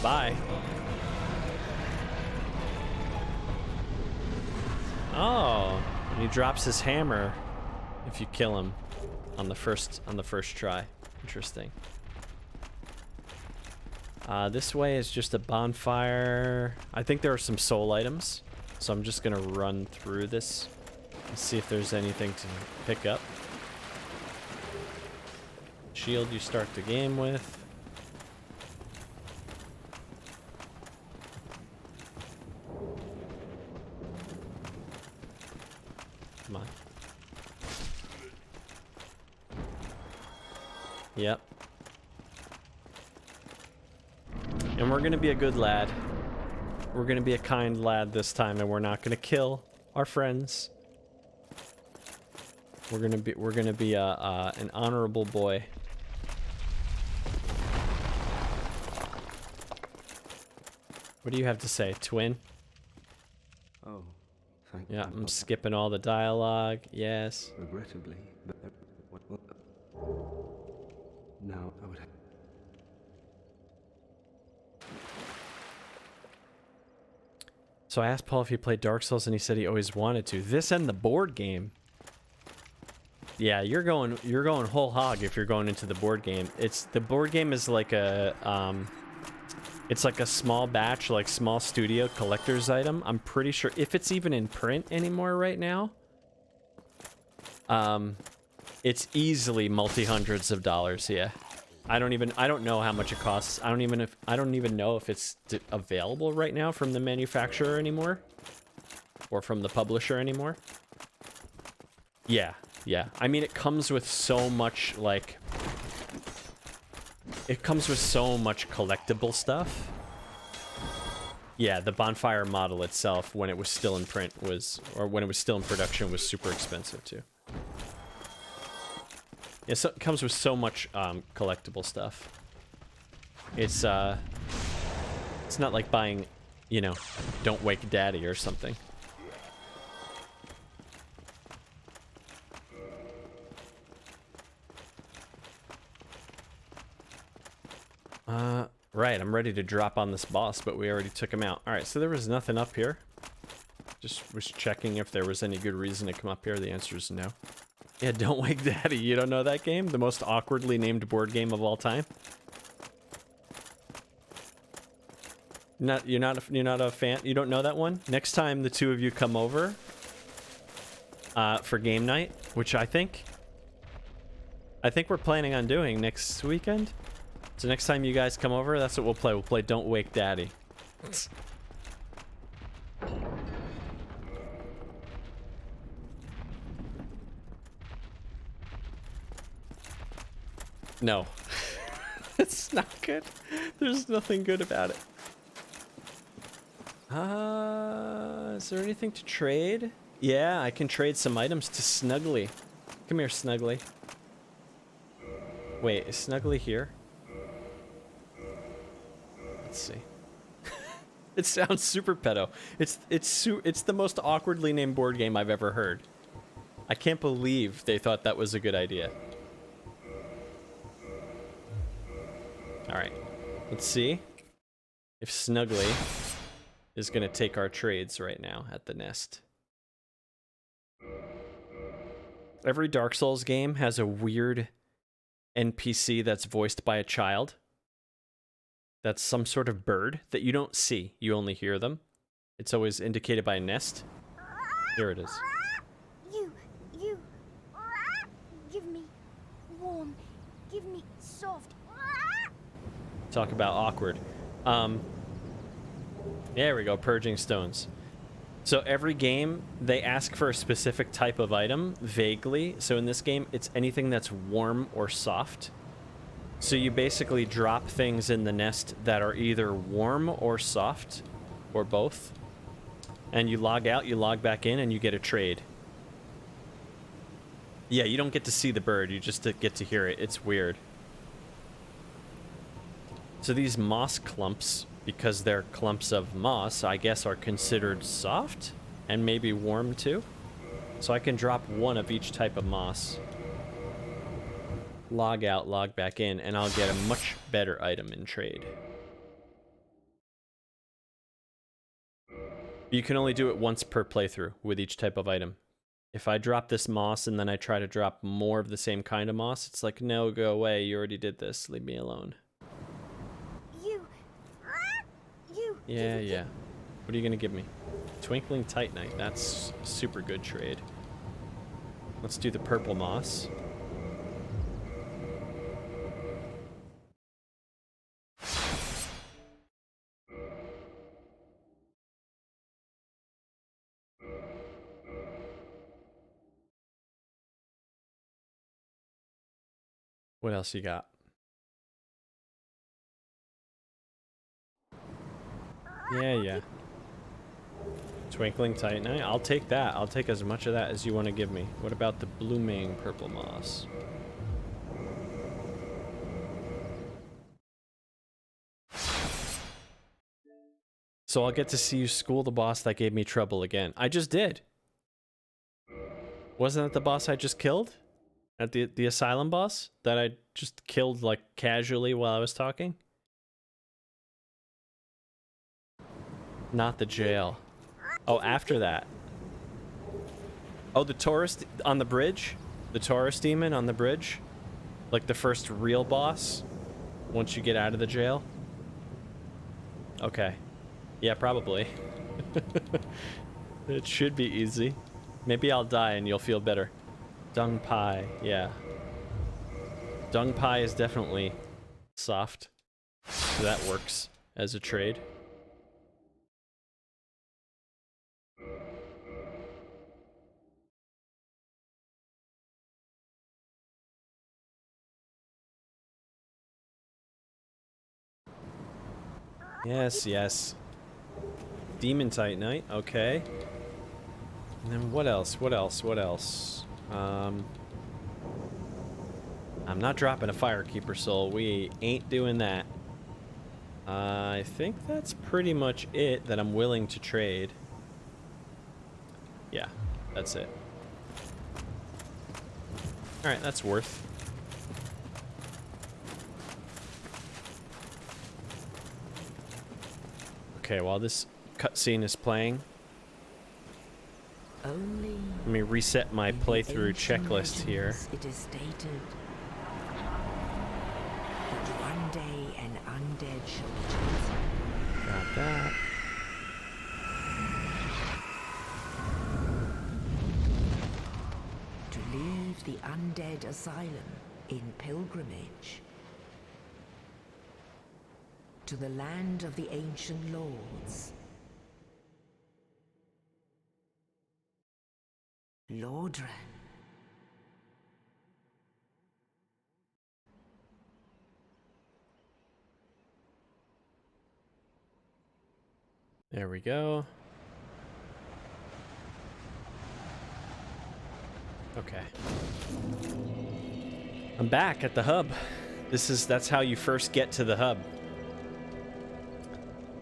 Bye. Oh, and he drops his hammer if you kill him on the first try. Interesting. This way is just a bonfire. I think there are some soul items, so I'm just gonna run through this and see if there's anything to pick up. Shield you start the game with. Come on. Yep. And we're gonna be a good lad. We're gonna be a kind lad this time, and we're not gonna kill our friends. We're gonna be an honorable boy. What do you have to say, twin? Oh, thank Yeah, God. I'm skipping all the dialogue. Yes. Regrettably, but now I would have. So I asked Paul if he played Dark Souls, and he said he always wanted to. This and the board game. Yeah, you're going whole hog if you're going into the board game. The board game is like a it's like a small batch, like small studio collector's item. I'm pretty sure if it's even in print anymore right now. It's easily multi-hundreds of dollars, yeah. I don't know how much it costs. I don't even know if it's available right now from the manufacturer anymore or from the publisher anymore. Yeah. I mean, it comes with so much collectible stuff. Yeah, the bonfire model itself, when it was still in print, when it was still in production, was super expensive too. Yeah, so it comes with so much collectible stuff. It's not like buying, Don't Wake Daddy or something. Right, I'm ready to drop on this boss, but we already took him out. Alright, so there was nothing up here. Just was checking if there was any good reason to come up here. The answer is no. Yeah, Don't Wake Daddy. You don't know that game? The most awkwardly named board game of all time? You're not a fan? You don't know that one? Next time the two of you come over for game night, which I think we're planning on doing next weekend. So next time you guys come over, that's what we'll play. We'll play Don't Wake Daddy. No. It's not good. There's nothing good about it. Is there anything to trade? Yeah, I can trade some items to Snuggly. Come here, Snuggly. Wait, is Snuggly here? Let's see. It sounds super pedo. It's the most awkwardly named board game I've ever heard. I can't believe they thought that was a good idea. Alright, let's see if Snuggly is going to take our trades right now at the nest. Every Dark Souls game has a weird NPC that's voiced by a child. That's some sort of bird that you don't see. You only hear them. It's always indicated by a nest. Here it is. You, give me warm, give me soft. Talk about awkward. There we go, Purging Stones. So every game, they ask for a specific type of item, vaguely. So in this game, it's anything that's warm or soft. So you basically drop things in the nest that are either warm or soft, or both. And you log out, you log back in, and you get a trade. Yeah, you don't get to see the bird, you just get to hear it. It's weird. So these moss clumps, because they're clumps of moss, I guess are considered soft and maybe warm too. So I can drop one of each type of moss. Log out, log back in, and I'll get a much better item in trade. You can only do it once per playthrough with each type of item. If I drop this moss and then I try to drop more of the same kind of moss, it's like, no, go away, you already did this, leave me alone. Yeah, yeah. What are you gonna give me? Twinkling Titanite, that's a super good trade. Let's do the purple moss. What else you got? Yeah, yeah. Twinkling Titanite. I'll take that. I'll take as much of that as you want to give me. What about the blooming purple moss? So I'll get to see you school the boss that gave me trouble again. I just did. Wasn't that the boss I just killed? At the asylum boss? That I just killed like casually while I was talking? Not the jail. Oh, after that. Oh, the tourist on the bridge? The tourist demon on the bridge? Like the first real boss? Once you get out of the jail? Okay. Yeah, probably. It should be easy. Maybe I'll die and you'll feel better. Dung pie, yeah. Dung pie is definitely soft. So that works as a trade. Yes, yes. Demon Titanite, okay. And then what else? What else? What else? I'm not dropping a Firekeeper soul. We ain't doing that. I think that's pretty much it that I'm willing to trade. Yeah, that's it. Alright, that's worth. Okay, while this cutscene is playing, Only let me reset my in the playthrough ancient checklist here. legends It is stated that one day an undead shall be chosen. Got that. To leave the undead asylum in pilgrimage to the land of the ancient lords. Lordran. There we go. Okay. I'm back at the hub. That's how you first get to the hub.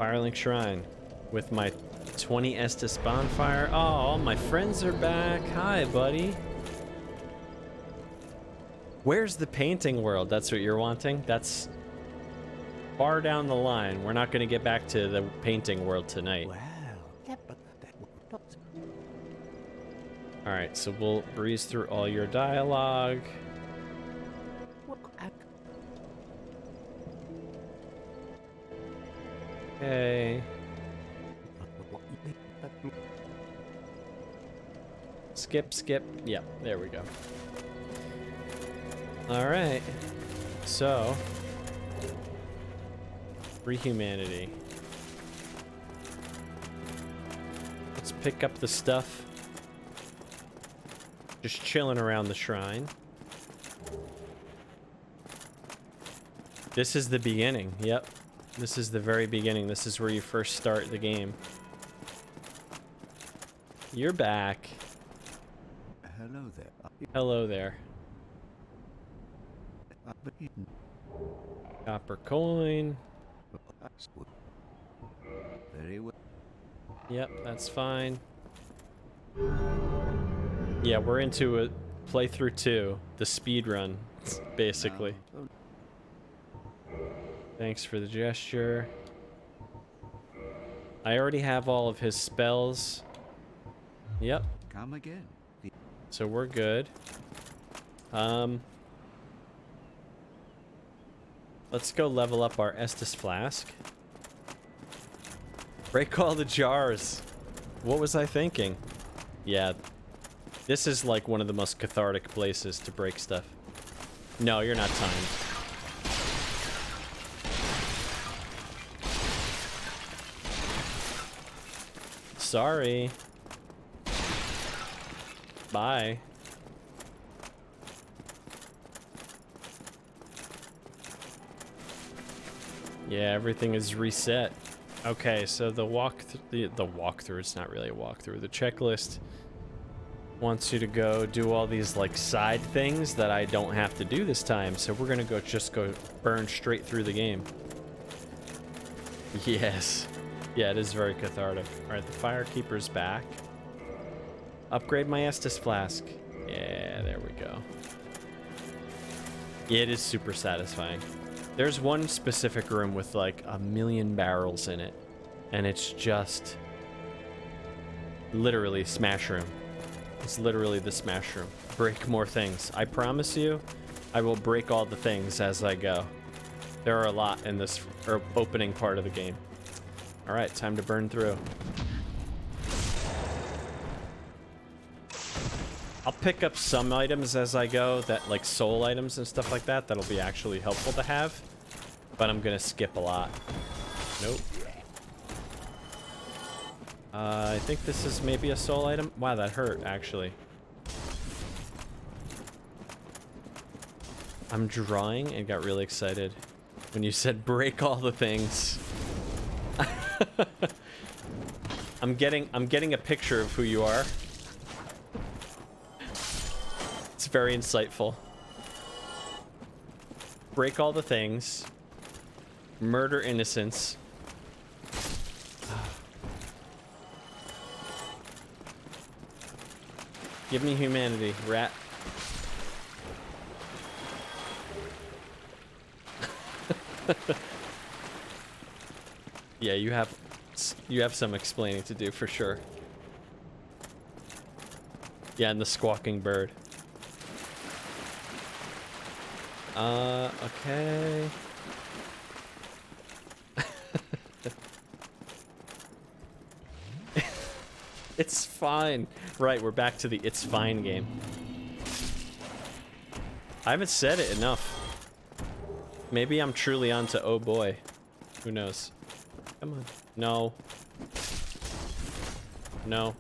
Firelink Shrine with my 20 Estus bonfire. Oh, all my friends are back. Hi, buddy. Where's the painting world? That's what you're wanting? That's far down the line. We're not going to get back to the painting world tonight. Alright, so we'll breeze through all your dialogue. Okay. Skip, skip. Yep, there we go. Alright. So. Free humanity. Let's pick up the stuff. Just chilling around the shrine. This is the beginning. Yep. This is the very beginning. This is where you first start the game. You're back. hello there. Hello there. But you Copper coin. very well. Yep, that's fine. Yeah, we're into a playthrough 2, the speed run, basically. Now, Thanks for the gesture. I already have all of his spells. Yep, come again. so we're good. Let's go level up our Estus flask. Break all the jars. What was I thinking? Yeah, this is like one of the most cathartic places to break stuff. No, you're not timed. Sorry. Bye. Yeah, everything is reset. Okay, so the walkthrough, it's not really a walkthrough. The checklist wants you to go do all these like side things that I don't have to do this time. So we're gonna just go burn straight through the game. Yes. Yeah, it is very cathartic. All right, the Firekeeper's back. Upgrade my Estus flask. Yeah, there we go. Yeah, it is super satisfying. There's one specific room with like 1,000,000 barrels in it, and it's just literally smash room. It's literally the smash room. Break more things. I promise you, I will break all the things as I go. There are a lot in this opening part of the game. All right, time to burn through. I'll pick up some items as I go, that like soul items and stuff like that, that'll be actually helpful to have, but I'm gonna skip a lot. Nope. I think this is maybe a soul item. Wow, that hurt, actually. I'm drawing and got really excited when you said break all the things. I'm getting a picture of who you are. It's very insightful. Break all the things. Murder innocents. Give me humanity, rat. Yeah, you have some explaining to do for sure. Yeah, and the squawking bird. Okay. It's fine. Right, we're back to the it's fine game. I haven't said it enough. Maybe I'm truly onto oh boy. Who knows? Come on. No. No.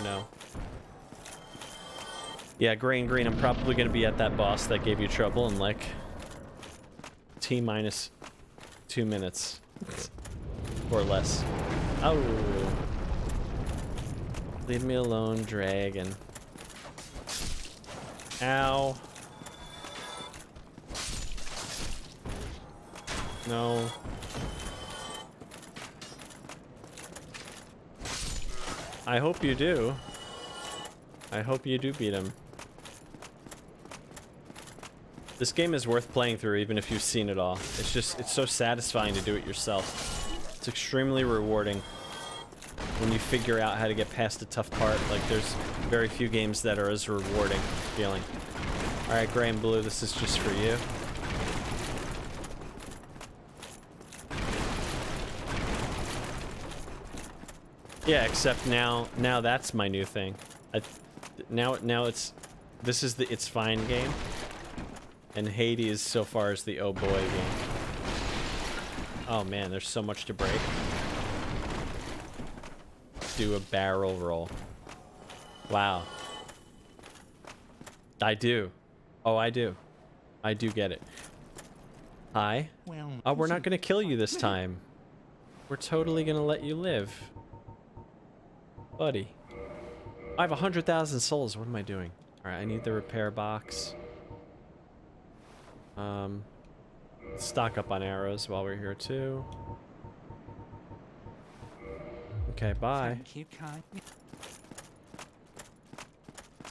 No. Yeah, green. I'm probably gonna be at that boss that gave you trouble in like T-minus 2 minutes. Or less. Oh. Leave me alone, dragon. Ow. No. I hope you do. I hope you do beat him. This game is worth playing through even if you've seen it all. It's so satisfying to do it yourself. It's extremely rewarding when you figure out how to get past a tough part. Like, there's very few games that are as rewarding feeling. Alright, gray and blue, this is just for you. Yeah, except now that's my new thing. This is the It's Fine game, and Hades so far is the Oh Boy game. Oh man, there's so much to break. Do a barrel roll. Wow. I do. Oh, I do. I do get it. Hi. Oh, we're not gonna kill you this time. We're totally gonna let you live. Buddy. I have 100,000 souls. What am I doing? All right, I need the repair box. Stock up on arrows while we're here too. Okay, bye.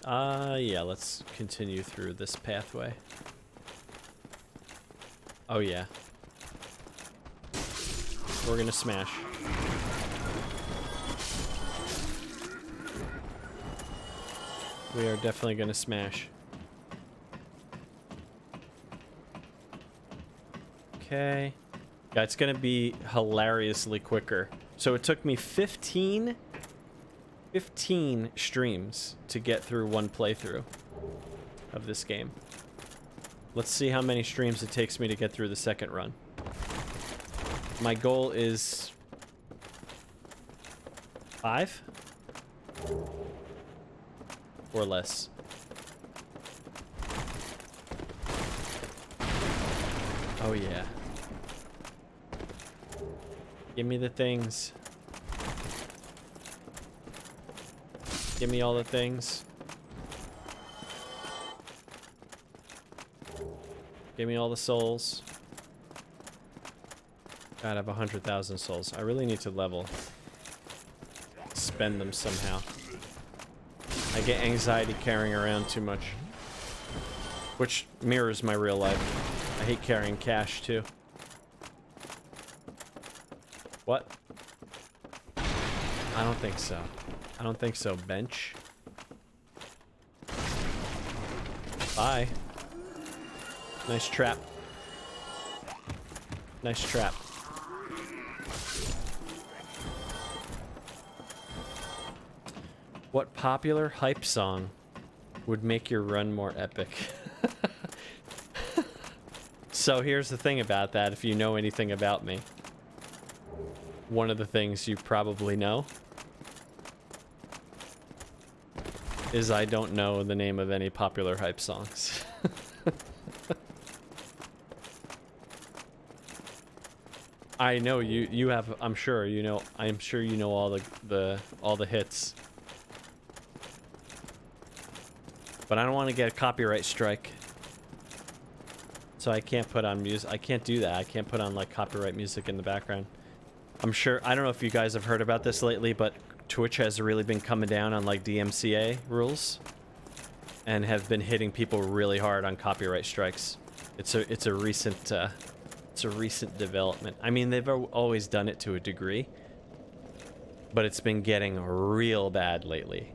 Yeah, let's continue through this pathway. Oh yeah. We're gonna smash. We are definitely gonna smash. Okay. Yeah, it's gonna be hilariously quicker. So it took me 15 streams to get through one playthrough of this game. Let's see how many streams it takes me to get through the second run. My goal is 5 or less. Oh yeah. Give me the things. Give me all the things. Give me all the souls. God, I have 100,000 souls. I really need to level. Spend them somehow. I get anxiety carrying around too much. Which mirrors my real life. I hate carrying cash too. What? I don't think so. I don't think so, bench. Bye. Nice trap. Nice trap. What popular hype song would make your run more epic? So here's the thing about that, if you know anything about me. One of the things you probably know is I don't know the name of any popular hype songs. I know you have, I'm sure you know all the hits. But I don't want to get a copyright strike. So I can't put on music. I can't do that. I can't put on like copyright music in the background. I'm sure, I don't know if you guys have heard about this lately, but Twitch has really been coming down on like DMCA rules and have been hitting people really hard on copyright strikes. It's a recent development. I mean, they've always done it to a degree, but it's been getting real bad lately.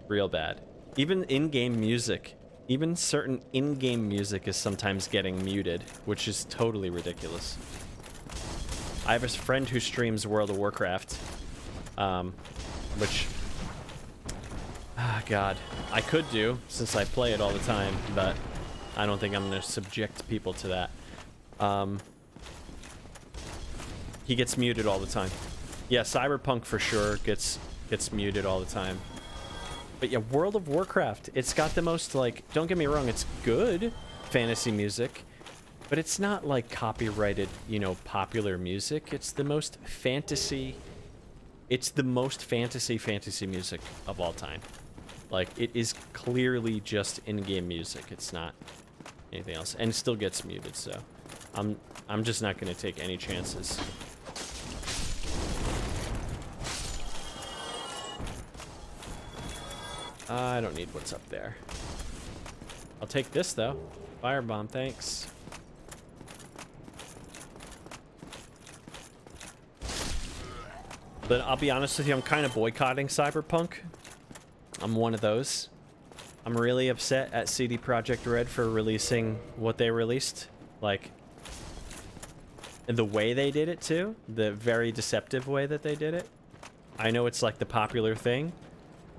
Real bad. Even in-game music, even certain in-game music is sometimes getting muted, which is totally ridiculous. I have a friend who streams World of Warcraft, which, God, I could do since I play it all the time, but I don't think I'm going to subject people to that. He gets muted all the time. Yeah, Cyberpunk for sure gets muted all the time. But yeah, World of Warcraft, it's got the most, like, don't get me wrong, it's good fantasy music, but it's not like copyrighted, you know, popular music. It's the most fantasy music of all time. Like, it is clearly just in-game music. It's not anything else, and it still gets muted, so I'm just not going to take any chances. I don't need what's up there. I'll take this, though. Firebomb, thanks. But I'll be honest with you, I'm kind of boycotting Cyberpunk. I'm one of those. I'm really upset at CD Projekt Red for releasing what they released. Like, the way they did it, too. The very deceptive way that they did it. I know it's like the popular thing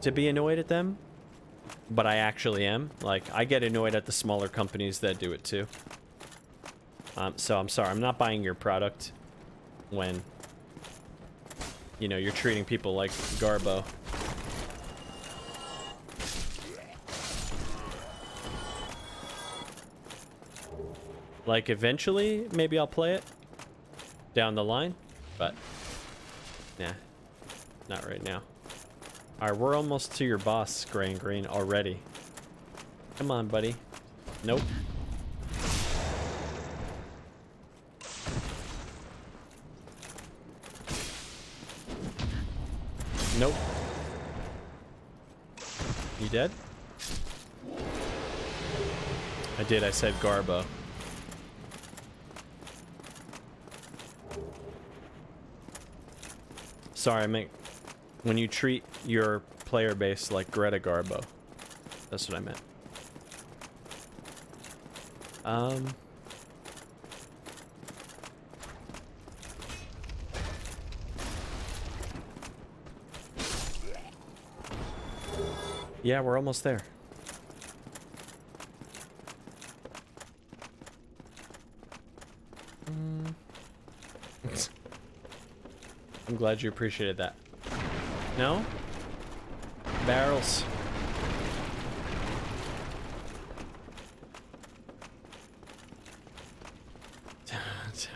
to be annoyed at them, but I actually am. Like, I get annoyed at the smaller companies that do it too. So I'm sorry, I'm not buying your product when, you know, you're treating people like Garbo. Like, eventually, maybe I'll play it down the line, but nah, not right now. Alright, we're almost to your boss, Grain Green, already. Come on, buddy. Nope. Nope. You dead? I did, I said Garbo. Sorry, I meant when you treat your player base like Greta Garbo. That's what I meant. Yeah, we're almost there. I'm glad you appreciated that. No? Barrels.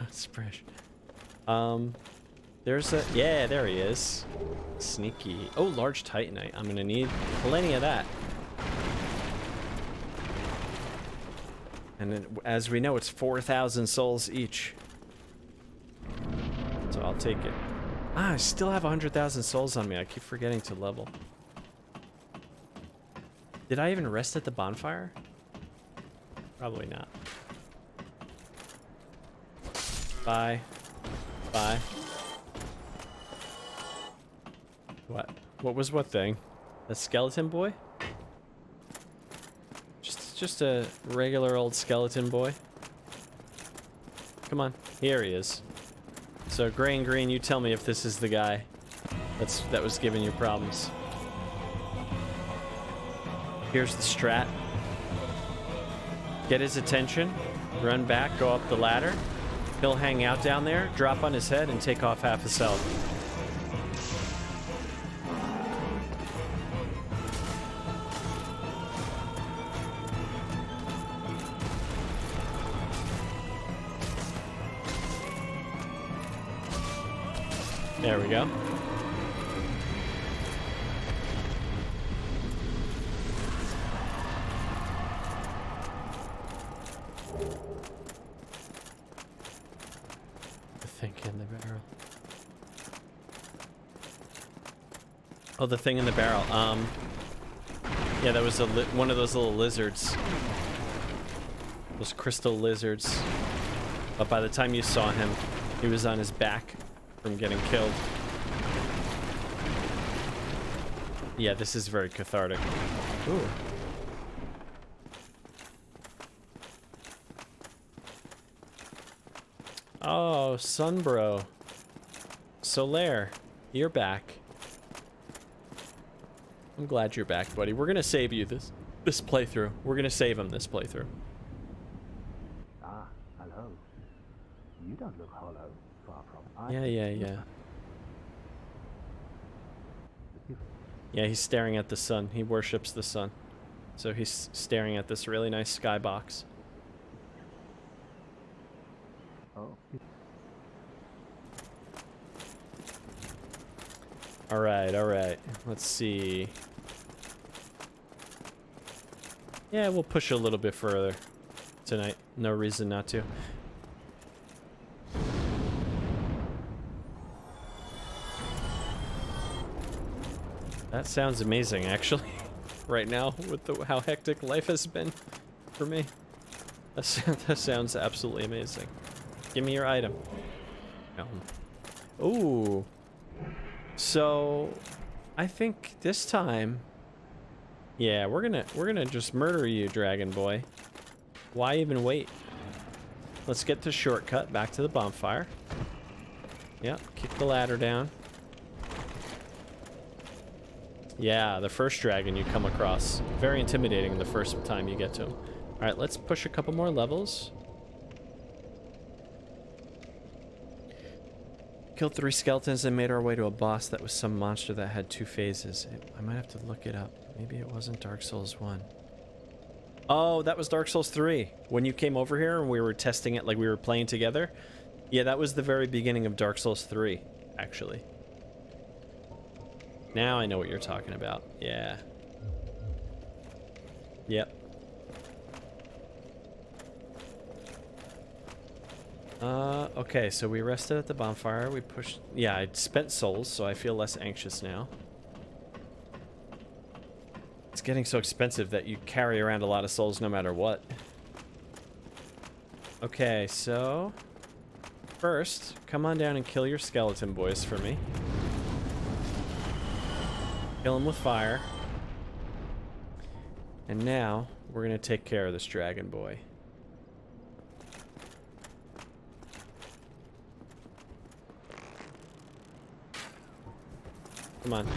It's fresh. There's a... Yeah, there he is. Sneaky. Oh, large Titanite. I'm gonna need plenty of that. And then, as we know, it's 4,000 souls each. So I'll take it. Ah, I still have 100,000 souls on me. I keep forgetting to level. Did I even rest at the bonfire? Probably not. Bye. Bye. What? What was what thing? A skeleton boy? Just a regular old skeleton boy. Come on. Here he is. So, Grain Green, you tell me if this is the guy that was giving you problems. Here's the strat. Get his attention, run back, go up the ladder. He'll hang out down there, drop on his head, and take off half his health. There we go. The thing in the barrel. Oh, the thing in the barrel. Yeah, that was one of those little lizards. Those crystal lizards. But by the time you saw him, he was on his back from getting killed. Yeah, this is very cathartic. Ooh. Oh, Sunbro. Solaire, you're back. I'm glad you're back, buddy. We're gonna save you this playthrough. We're gonna save him this playthrough. Ah, hello. You don't look hollow. Far from. Yeah. Yeah, he's staring at the sun. He worships the sun. So he's staring at this really nice skybox. Oh. All right. Let's see. Yeah, we'll push a little bit further tonight. No reason not to. That sounds amazing, actually. Right now, with how hectic life has been for me. That sounds absolutely amazing. Give me your item. Ooh. So, I think this time, yeah, we're gonna just murder you, Dragon Boy. Why even wait? Let's get the shortcut back to the bonfire. Yep, kick the ladder down. Yeah, the first dragon you come across. Very intimidating the first time you get to him. Alright, let's push a couple more levels. Killed 3 skeletons and made our way to a boss that was some monster that had 2 phases. I might have to look it up. Maybe it wasn't Dark Souls 1. Oh, that was Dark Souls 3. When you came over here and we were testing it, like we were playing together. Yeah, that was the very beginning of Dark Souls 3, actually. Now I know what you're talking about. Yeah. Yep. Okay, so we rested at the bonfire. We pushed... Yeah, I spent souls, so I feel less anxious now. It's getting so expensive that you carry around a lot of souls no matter what. Okay, so... First, come on down and kill your skeleton boys for me. Kill them with fire. And now, we're gonna take care of this dragon boy. Come on.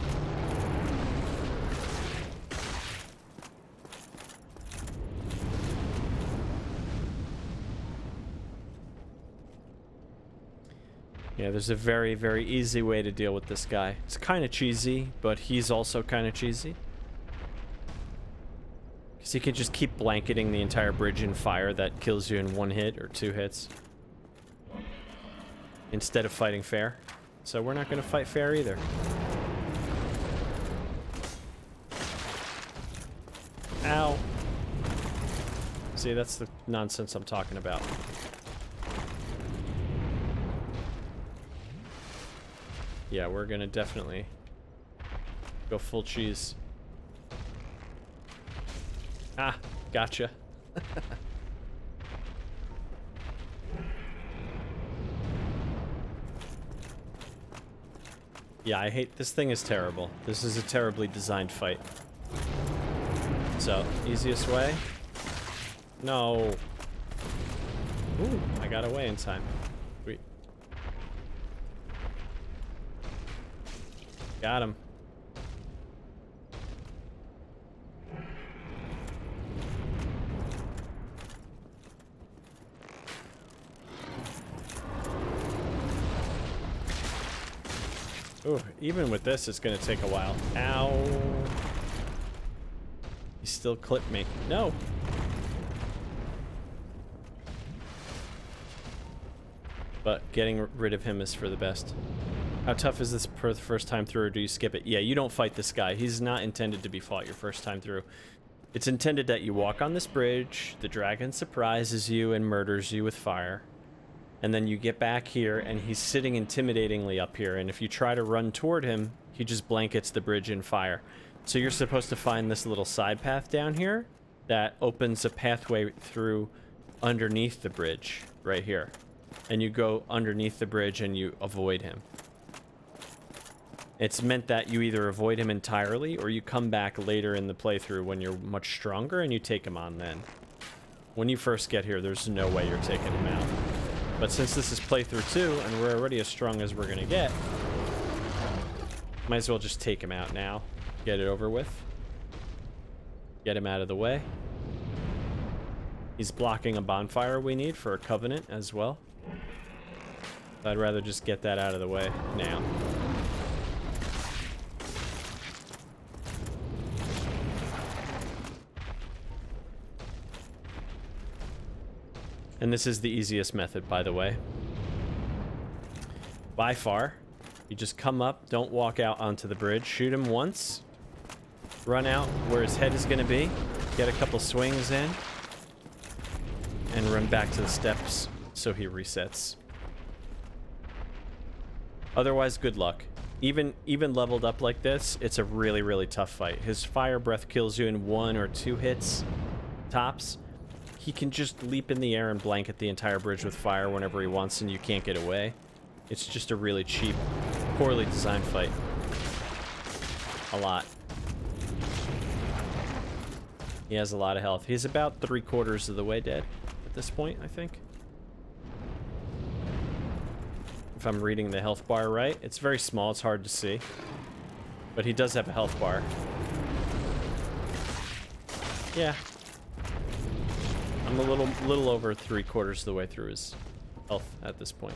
Yeah, there's a very, very easy way to deal with this guy. It's kind of cheesy, but he's also kind of cheesy. Because he can just keep blanketing the entire bridge in fire that kills you in 1 hit or 2 hits. Instead of fighting fair. So we're not going to fight fair either. Ow. See, that's the nonsense I'm talking about. Yeah, we're gonna definitely go full cheese. Ah, gotcha. Yeah, I hate this thing is terrible. This is a terribly designed fight. So, easiest way? No. Ooh, I got away in time. Sweet. Got him. Ooh, even with this, it's gonna take a while. Ow. He still clipped me. No. But getting rid of him is for the best. How tough is this for the first time through, or do you skip it? Yeah, you don't fight this guy. He's not intended to be fought your first time through. It's intended that you walk on this bridge, the dragon surprises you and murders you with fire. And then you get back here, and he's sitting intimidatingly up here, and if you try to run toward him, he just blankets the bridge in fire. So you're supposed to find this little side path down here that opens a pathway through underneath the bridge, right here. And you go underneath the bridge and you avoid him. It's meant that you either avoid him entirely, or you come back later in the playthrough when you're much stronger and you take him on then. When you first get here, there's no way you're taking him out. But since this is playthrough 2, and we're already as strong as we're gonna get, might as well just take him out now. Get it over with. Get him out of the way. He's blocking a bonfire we need for a covenant as well. I'd rather just get that out of the way now. And this is the easiest method, by the way. By far. You just come up, don't walk out onto the bridge, shoot him once, run out where his head is going to be, get a couple swings in, and run back to the steps so he resets. Otherwise, good luck. Even leveled up like this, it's a really, really tough fight. His fire breath kills you in 1 or 2 hits, tops. He can just leap in the air and blanket the entire bridge with fire whenever he wants, and you can't get away. It's just a really cheap, poorly designed fight. A lot. He has a lot of health. He's about 3/4 of the way dead at this point, I think. If I'm reading the health bar right. It's very small, it's hard to see. But he does have a health bar. Yeah. I'm a little over 3/4 of the way through his health at this point.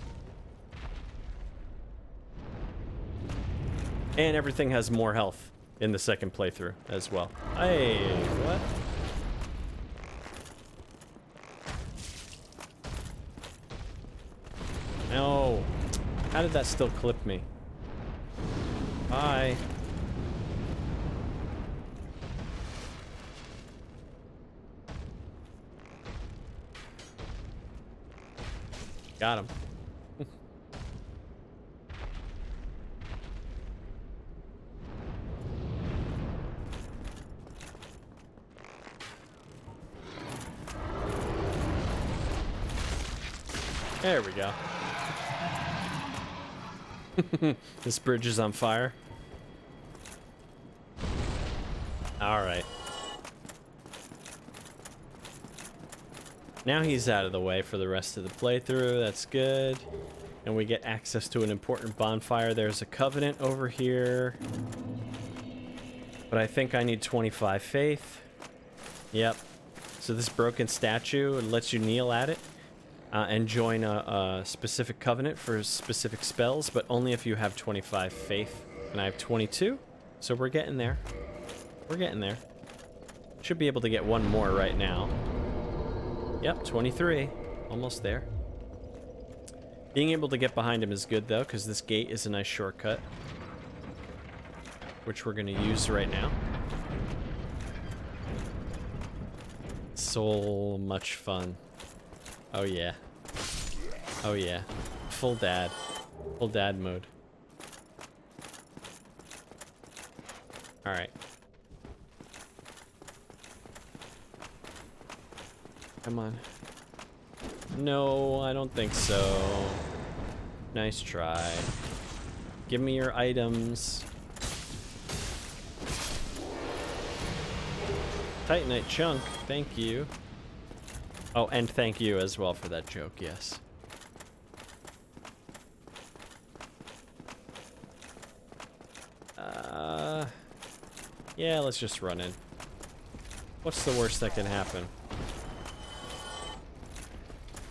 And everything has more health in the second playthrough as well. Hey, what? No. How did that still clip me? Bye. Got him. There we go. This bridge is on fire. All right. Now he's out of the way for the rest of the playthrough. That's good. And we get access to an important bonfire. There's a covenant over here. But I think I need 25 faith. Yep. So this broken statue lets you kneel at it and join a specific covenant for specific spells, but only if you have 25 faith. And I have 22, so we're getting there. We're getting there. Should be able to get one more right now. Yep, 23. Almost there. Being able to get behind him is good, though, because this gate is a nice shortcut, which we're going to use right now. So much fun. Oh, yeah. Oh, yeah. Full dad. Full dad mode. Alright. Come on. No, I don't think so. Nice try. Give me your items. Titanite chunk, thank you. Oh, and thank you as well for that joke, yes. Yeah, let's just run in. What's the worst that can happen?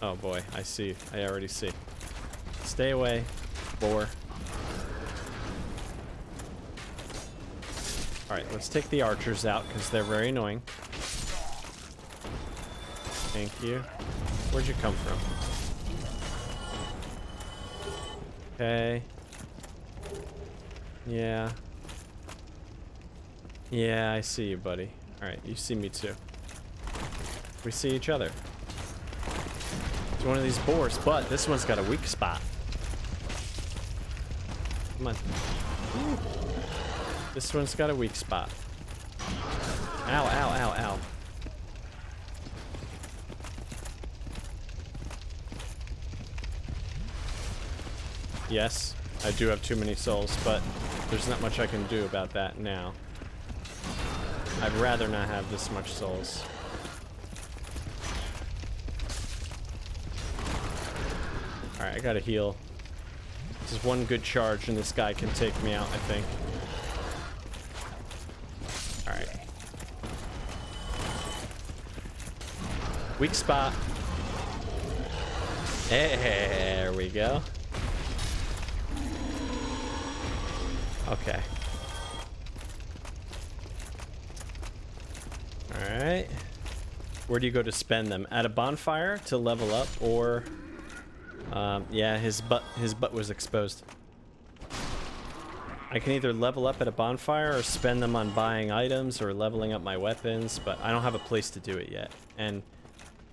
Oh boy, I see. I already see. Stay away, boar. Alright, let's take the archers out because they're very annoying. Thank you. Where'd you come from? Okay. Yeah. Yeah, I see you, buddy. Alright, you see me too. We see each other. It's one of these boars, but this one's got a weak spot. Come on. This one's got a weak spot. Ow, ow, ow, ow. Yes, I do have too many souls, but there's not much I can do about that now. I'd rather not have this much souls. Alright, I gotta heal. This is one good charge and this guy can take me out, I think. Alright. Weak spot. There we go. Okay. Alright. Where do you go to spend them? At a bonfire to level up, or... yeah, his butt was exposed. I can either level up at a bonfire or spend them on buying items or leveling up my weapons, but I don't have a place to do it yet. And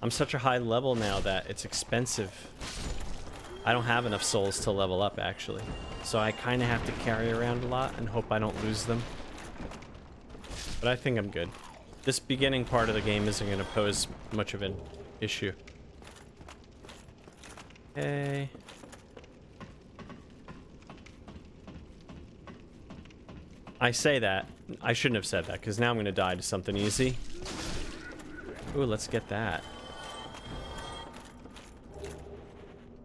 I'm such a high level now that it's expensive. I don't have enough souls to level up, actually. So I kind of have to carry around a lot and hope I don't lose them. But I think I'm good. This beginning part of the game isn't going to pose much of an issue. Okay. I say that. I shouldn't have said that, because now I'm going to die to something easy. Ooh, let's get that.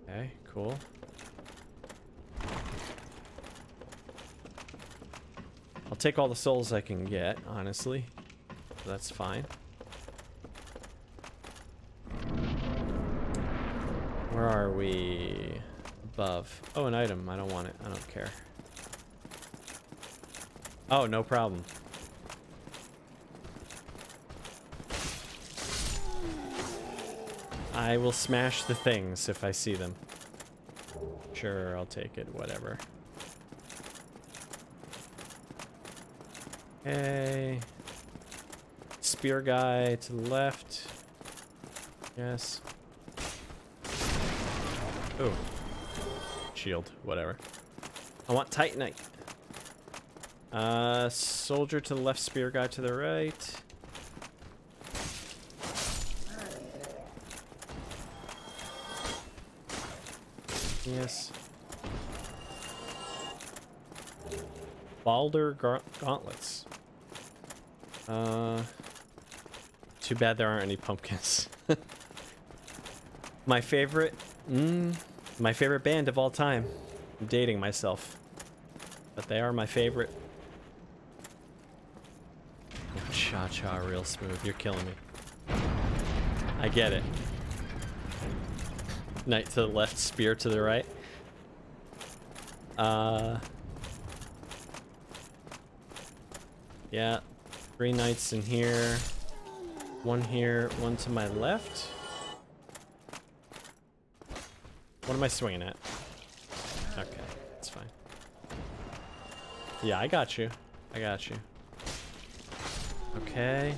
Okay, cool. I'll take all the souls I can get, honestly. So that's fine. Where are we? Above. Oh, an item. I don't want it. I don't care. Oh, no problem. I will smash the things if I see them. Sure, I'll take it. Whatever. Okay. Spear guy to the left. Yes. Oh. Shield, whatever. I want Titanite. Soldier to the left, spear guy to the right. Yes. Balder gauntlets. Too bad there aren't any pumpkins. My favorite band of all time. I'm dating myself. But they are my favorite. Oh, cha-cha real smooth. You're killing me. I get it. Knight to the left, spear to the right. Yeah. 3 knights in here. 1 here, 1 to my left. What am I swinging at? Okay, that's fine. Yeah, I got you. I got you. Okay.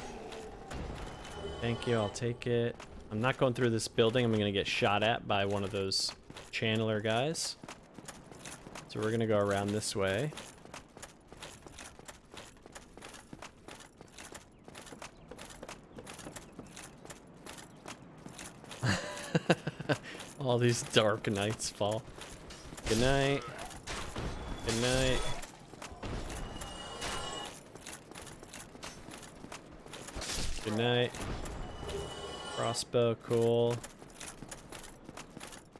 Thank you, I'll take it. I'm not going through this building. I'm gonna get shot at by one of those channeler guys. So we're gonna go around this way. All these dark nights fall. Good night. Good night. Good night. Crossbow, cool.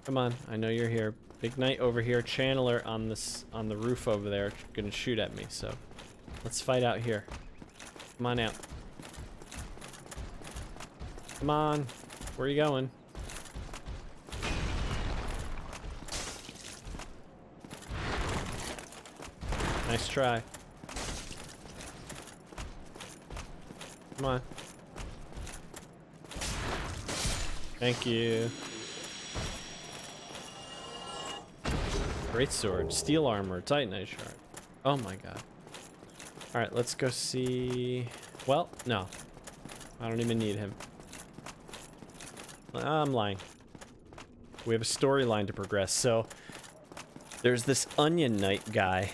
Come on, I know you're here. Big knight over here, channeler on this on the roof over there, gonna shoot at me. So let's fight out here. Come on out. Come on, where are you going? Nice try. Come on. Thank you. Great sword, steel armor, Titanite shard. Oh my god. Alright, let's go see... Well, no. I don't even need him. I'm lying. We have a storyline to progress. So, there's this Onion Knight guy.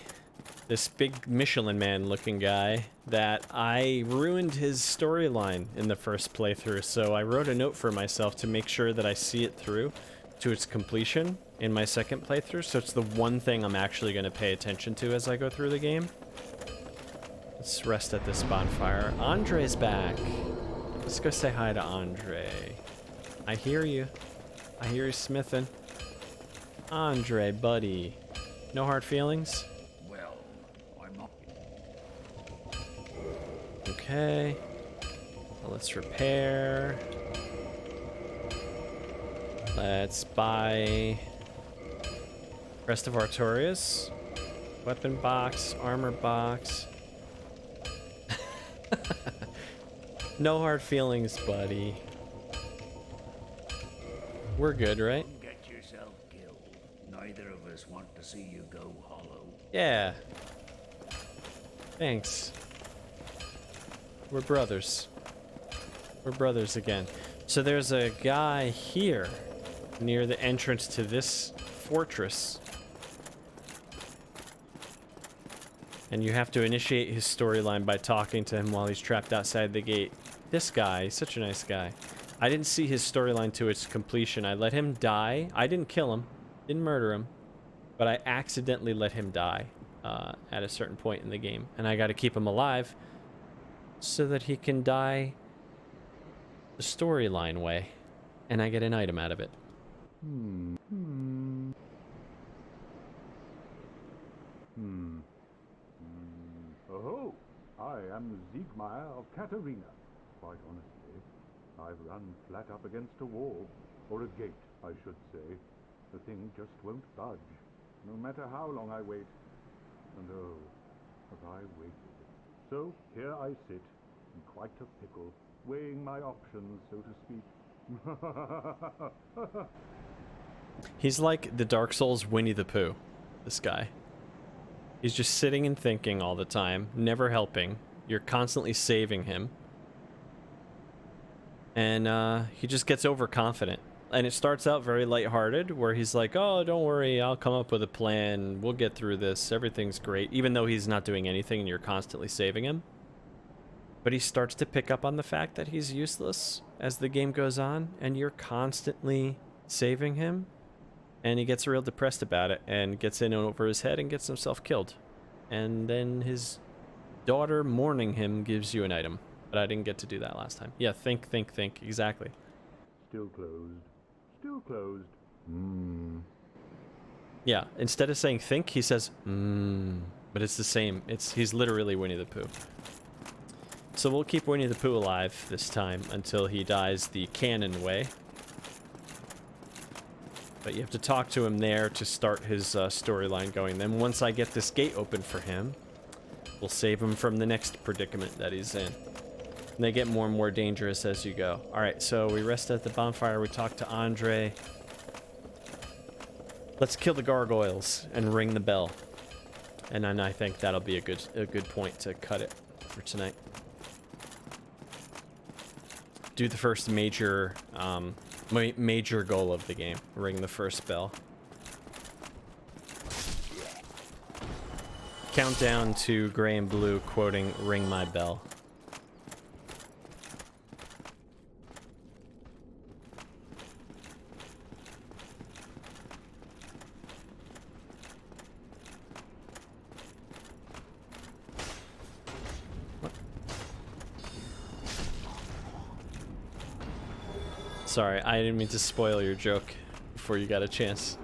This big Michelin Man looking guy that I ruined his storyline in the first playthrough, so I wrote a note for myself to make sure that I see it through to its completion in my second playthrough, so it's the one thing I'm actually going to pay attention to as I go through the game. Let's rest at this bonfire. Andre's back. Let's go say hi to Andre. I hear you. I hear you smithing. Andre, buddy. No hard feelings? Okay, well, let's repair. Let's buy Crest of Artorias, weapon box, armor box. No hard feelings, buddy. We're good, right? Don't get yourself killed. Neither of us want to see you go hollow. Yeah. Thanks. We're brothers. We're brothers again. So there's a guy here near the entrance to this fortress. And you have to initiate his storyline by talking to him while he's trapped outside the gate. This guy, he's such a nice guy. I didn't see his storyline to its completion. I let him die. I didn't kill him. Didn't murder him. But I accidentally let him die at a certain point in the game. And I got to keep him alive so that he can die the storyline way, and I get an item out of it. Oh, I am Siegmeyer of Katarina. Quite honestly, I've run flat up against a wall, or a gate, I should say. The thing just won't budge, no matter how long I wait. And oh, have I waited. So here I sit, in quite a pickle, weighing my options, so to speak. He's like the Dark Souls Winnie the Pooh, this guy. He's just sitting and thinking all the time, never helping. You're constantly saving him. And he just gets overconfident. and it starts out very lighthearted, where he's like, "Oh, don't worry, I'll come up with a plan. We'll get through this. Everything's great," even though he's not doing anything and you're constantly saving him. But he starts to pick up on the fact that he's useless as the game goes on, and you're constantly saving him, and he gets real depressed about it and gets in over his head and gets himself killed. And then his daughter mourning him gives you an item. But I didn't get to do that last time. Yeah, think. Exactly. Still closed. Still closed. Yeah, instead of saying think, he says but it's the same. He's literally Winnie the Pooh. So we'll keep Winnie the Pooh alive this time until he dies the canon way. But you have to talk to him there to start his storyline going. Then once I get this gate open for him, we'll save him from the next predicament that he's in. And they get more and more dangerous as you go. Alright, so we rest at the bonfire, we talk to Andre. Let's kill the gargoyles and ring the bell. And then I think that'll be a good point to cut it for tonight. Do the first major goal of the game. Ring the first bell. Countdown to Gray and Blue quoting "Ring my bell." Sorry, I didn't mean to spoil your joke before you got a chance.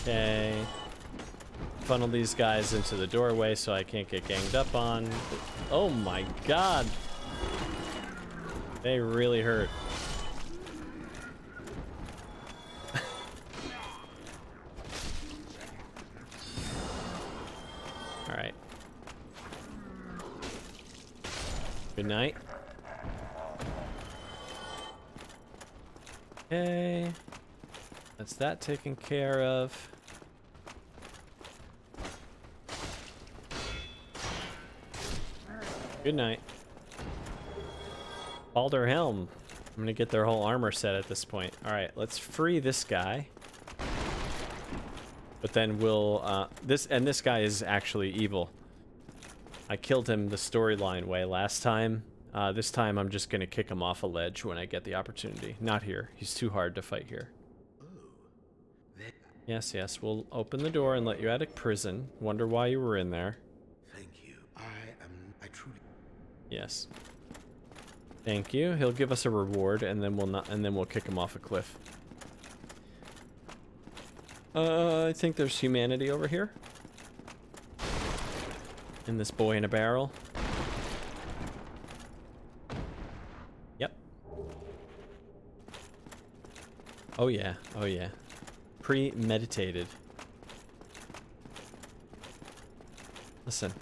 Okay. Funnel these guys into the doorway so I can't get ganged up on. Oh my god. They really hurt. Alright. Good night. Okay. That's that taken care of. Good night. Balder Helm. I'm gonna get their whole armor set at this point. Alright, let's free this guy. But then we'll, this guy is actually evil. I killed him the storyline way last time. This time I'm just gonna kick him off a ledge when I get the opportunity. Not here. He's too hard to fight here. Yes, we'll open the door and let you out of prison. Wonder why you were in there. Thank you. I truly... Yes. Thank you. He'll give us a reward and then we'll kick him off a cliff. I think there's humanity over here. And this boy in a barrel. Yep. Oh yeah. Premeditated. Listen.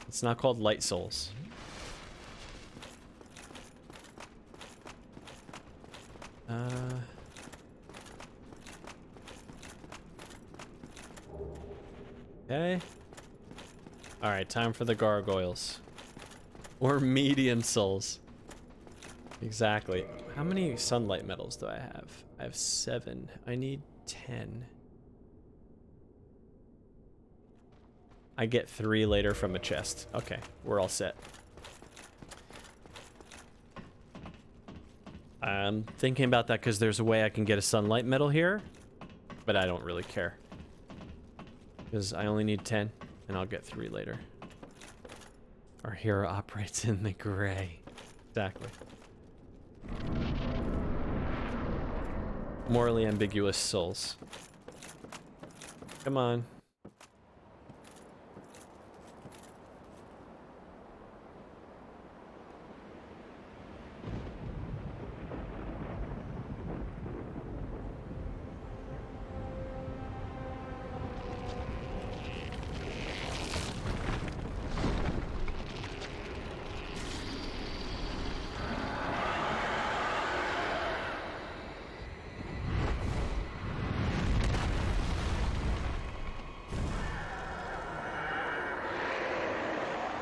It's not called Light Souls. Okay. Alright, time for the gargoyles. Or medium souls. Exactly. How many sunlight metals do I have? I have 7. I need 10. I get 3 later from a chest. Okay, we're all set. I'm thinking about that because there's a way I can get a sunlight metal here, but I don't really care. Because I only need 10, and I'll get 3 later. Our hero operates in the gray. Exactly. Morally ambiguous souls. Come on.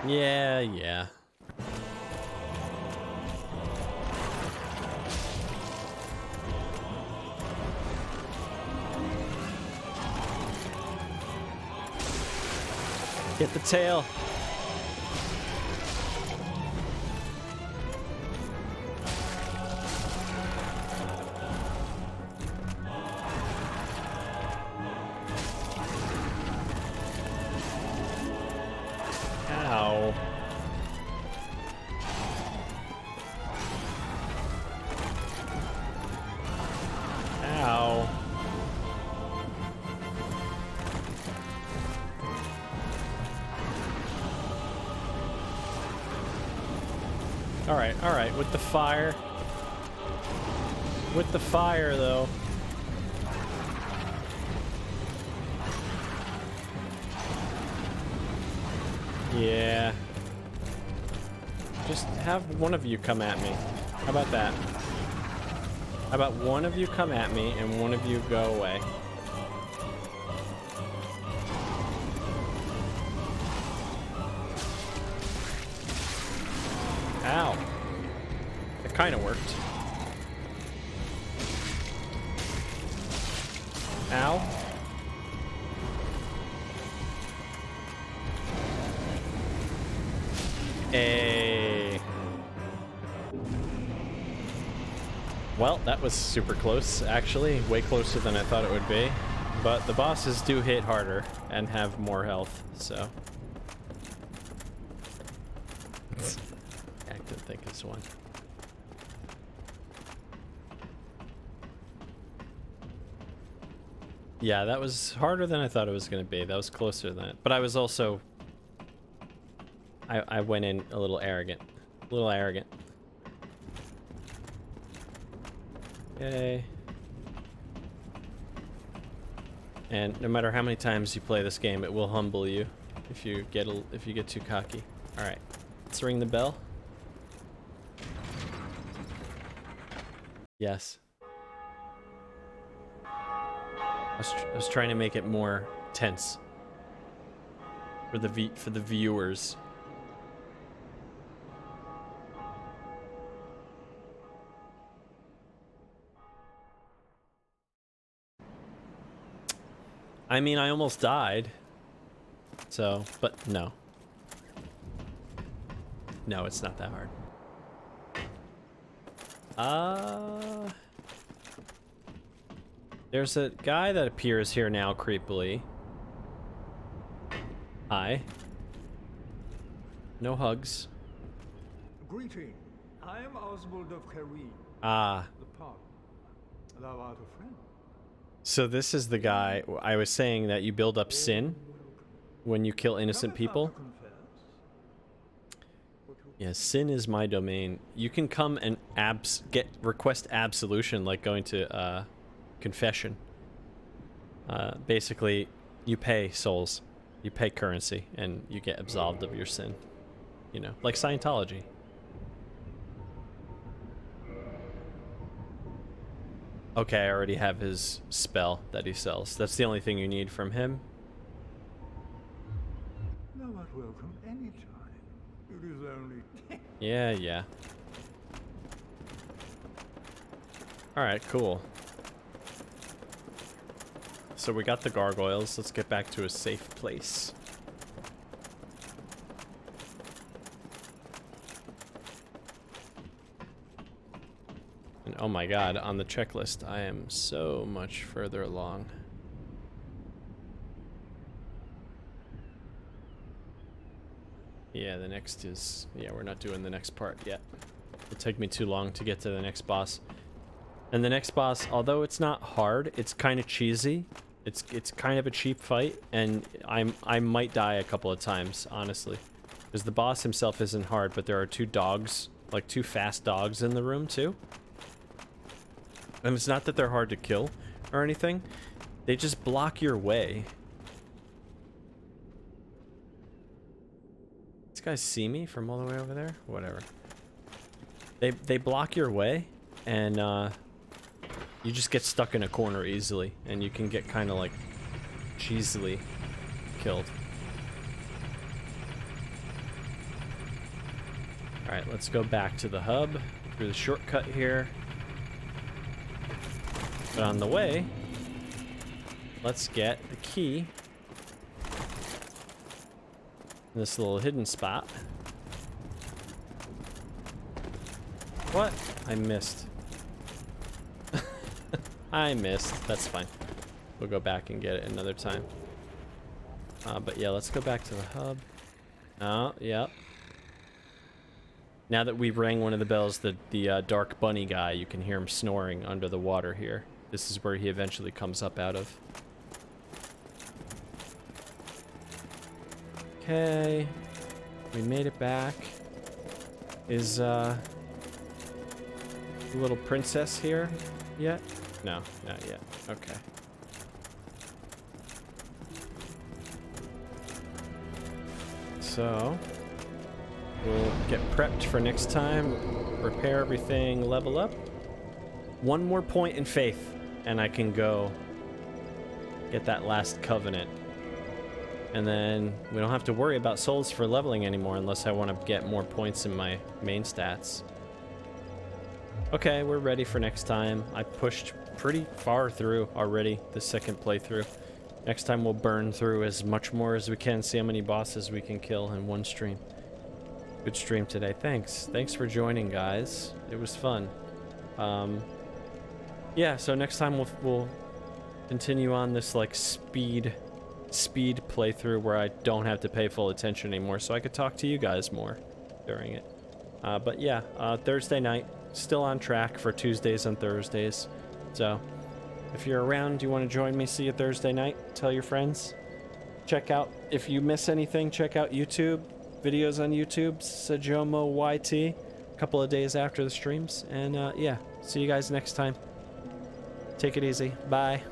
Yeah, yeah. Get the tail. Ow. Ow. All right, with the fire. With the fire, though. Yeah. Just have one of you come at me. How about that? How about one of you come at me and one of you go away? Ow. It kind of worked. Ow. Hey. Well, that was super close, actually. Way closer than I thought it would be. But the bosses do hit harder and have more health, so. I didn't think this one. Yeah, that was harder than I thought it was going to be. That was closer than it. But I was also... I went in a little arrogant. A little arrogant. Okay. And no matter how many times you play this game, it will humble you if you get too cocky. All right, let's ring the bell. Yes. I was trying to make it more tense for the viewers. I mean, I almost died. So, but no. No, it's not that hard. There's a guy that appears here now creepily. Hi. No hugs. Greeting. I am Oswald of Careem. Ah. The pardon. Thou art a friend. So this is the guy I was saying that you build up sin when you kill innocent people. Yeah, sin is my domain. You can come and request absolution, like going to confession. Basically, you pay souls, you pay currency, and you get absolved of your sin. You know, like Scientology. Okay, I already have his spell that he sells. That's the only thing you need from him. Thou art welcome any time. It is only... Yeah, yeah. Alright, cool. So we got the gargoyles. Let's get back to a safe place. And oh my god, on the checklist, I am so much further along. Yeah, the next is... Yeah, we're not doing the next part yet. It'll take me too long to get to the next boss. And the next boss, although it's not hard, it's kind of cheesy. It's kind of a cheap fight, and I might die a couple of times, honestly. Because the boss himself isn't hard, but there are two dogs, like two fast dogs in the room, too. And it's not that they're hard to kill or anything. They just block your way. These guys see me from all the way over there? Whatever. They block your way, and you just get stuck in a corner easily, and you can get kind of like cheesily killed. Alright, let's go back to the hub through the shortcut here. But on the way, let's get the key. This little hidden spot. What? I missed. I missed. That's fine. We'll go back and get it another time. But yeah, let's go back to the hub. Oh, yep. Now that we've rang one of the bells, the dark bunny guy, you can hear him snoring under the water here. This is where he eventually comes up out of. Okay. We made it back. Is, the little princess here yet? No, not yet. Okay. So, we'll get prepped for next time, repair everything, level up. One more point in faith, and I can go get that last covenant. And then we don't have to worry about souls for leveling anymore unless I want to get more points in my main stats. Okay, we're ready for next time. I pushed pretty far through already the second playthrough. Next time we'll burn through as much more as we can, see how many bosses we can kill in one stream. Good stream today. Thanks for joining, guys. It was fun. Yeah, so next time we'll continue on this like speed playthrough where I don't have to pay full attention anymore, so I could talk to you guys more during it. But yeah, Thursday night, still on track for Tuesdays and Thursdays. So if you're around, you want to join me, see you Thursday night, tell your friends. Check out, if you miss anything, check out YouTube, videos on YouTube, Sajomo YT, a couple of days after the streams. And yeah, see you guys next time. Take it easy. Bye.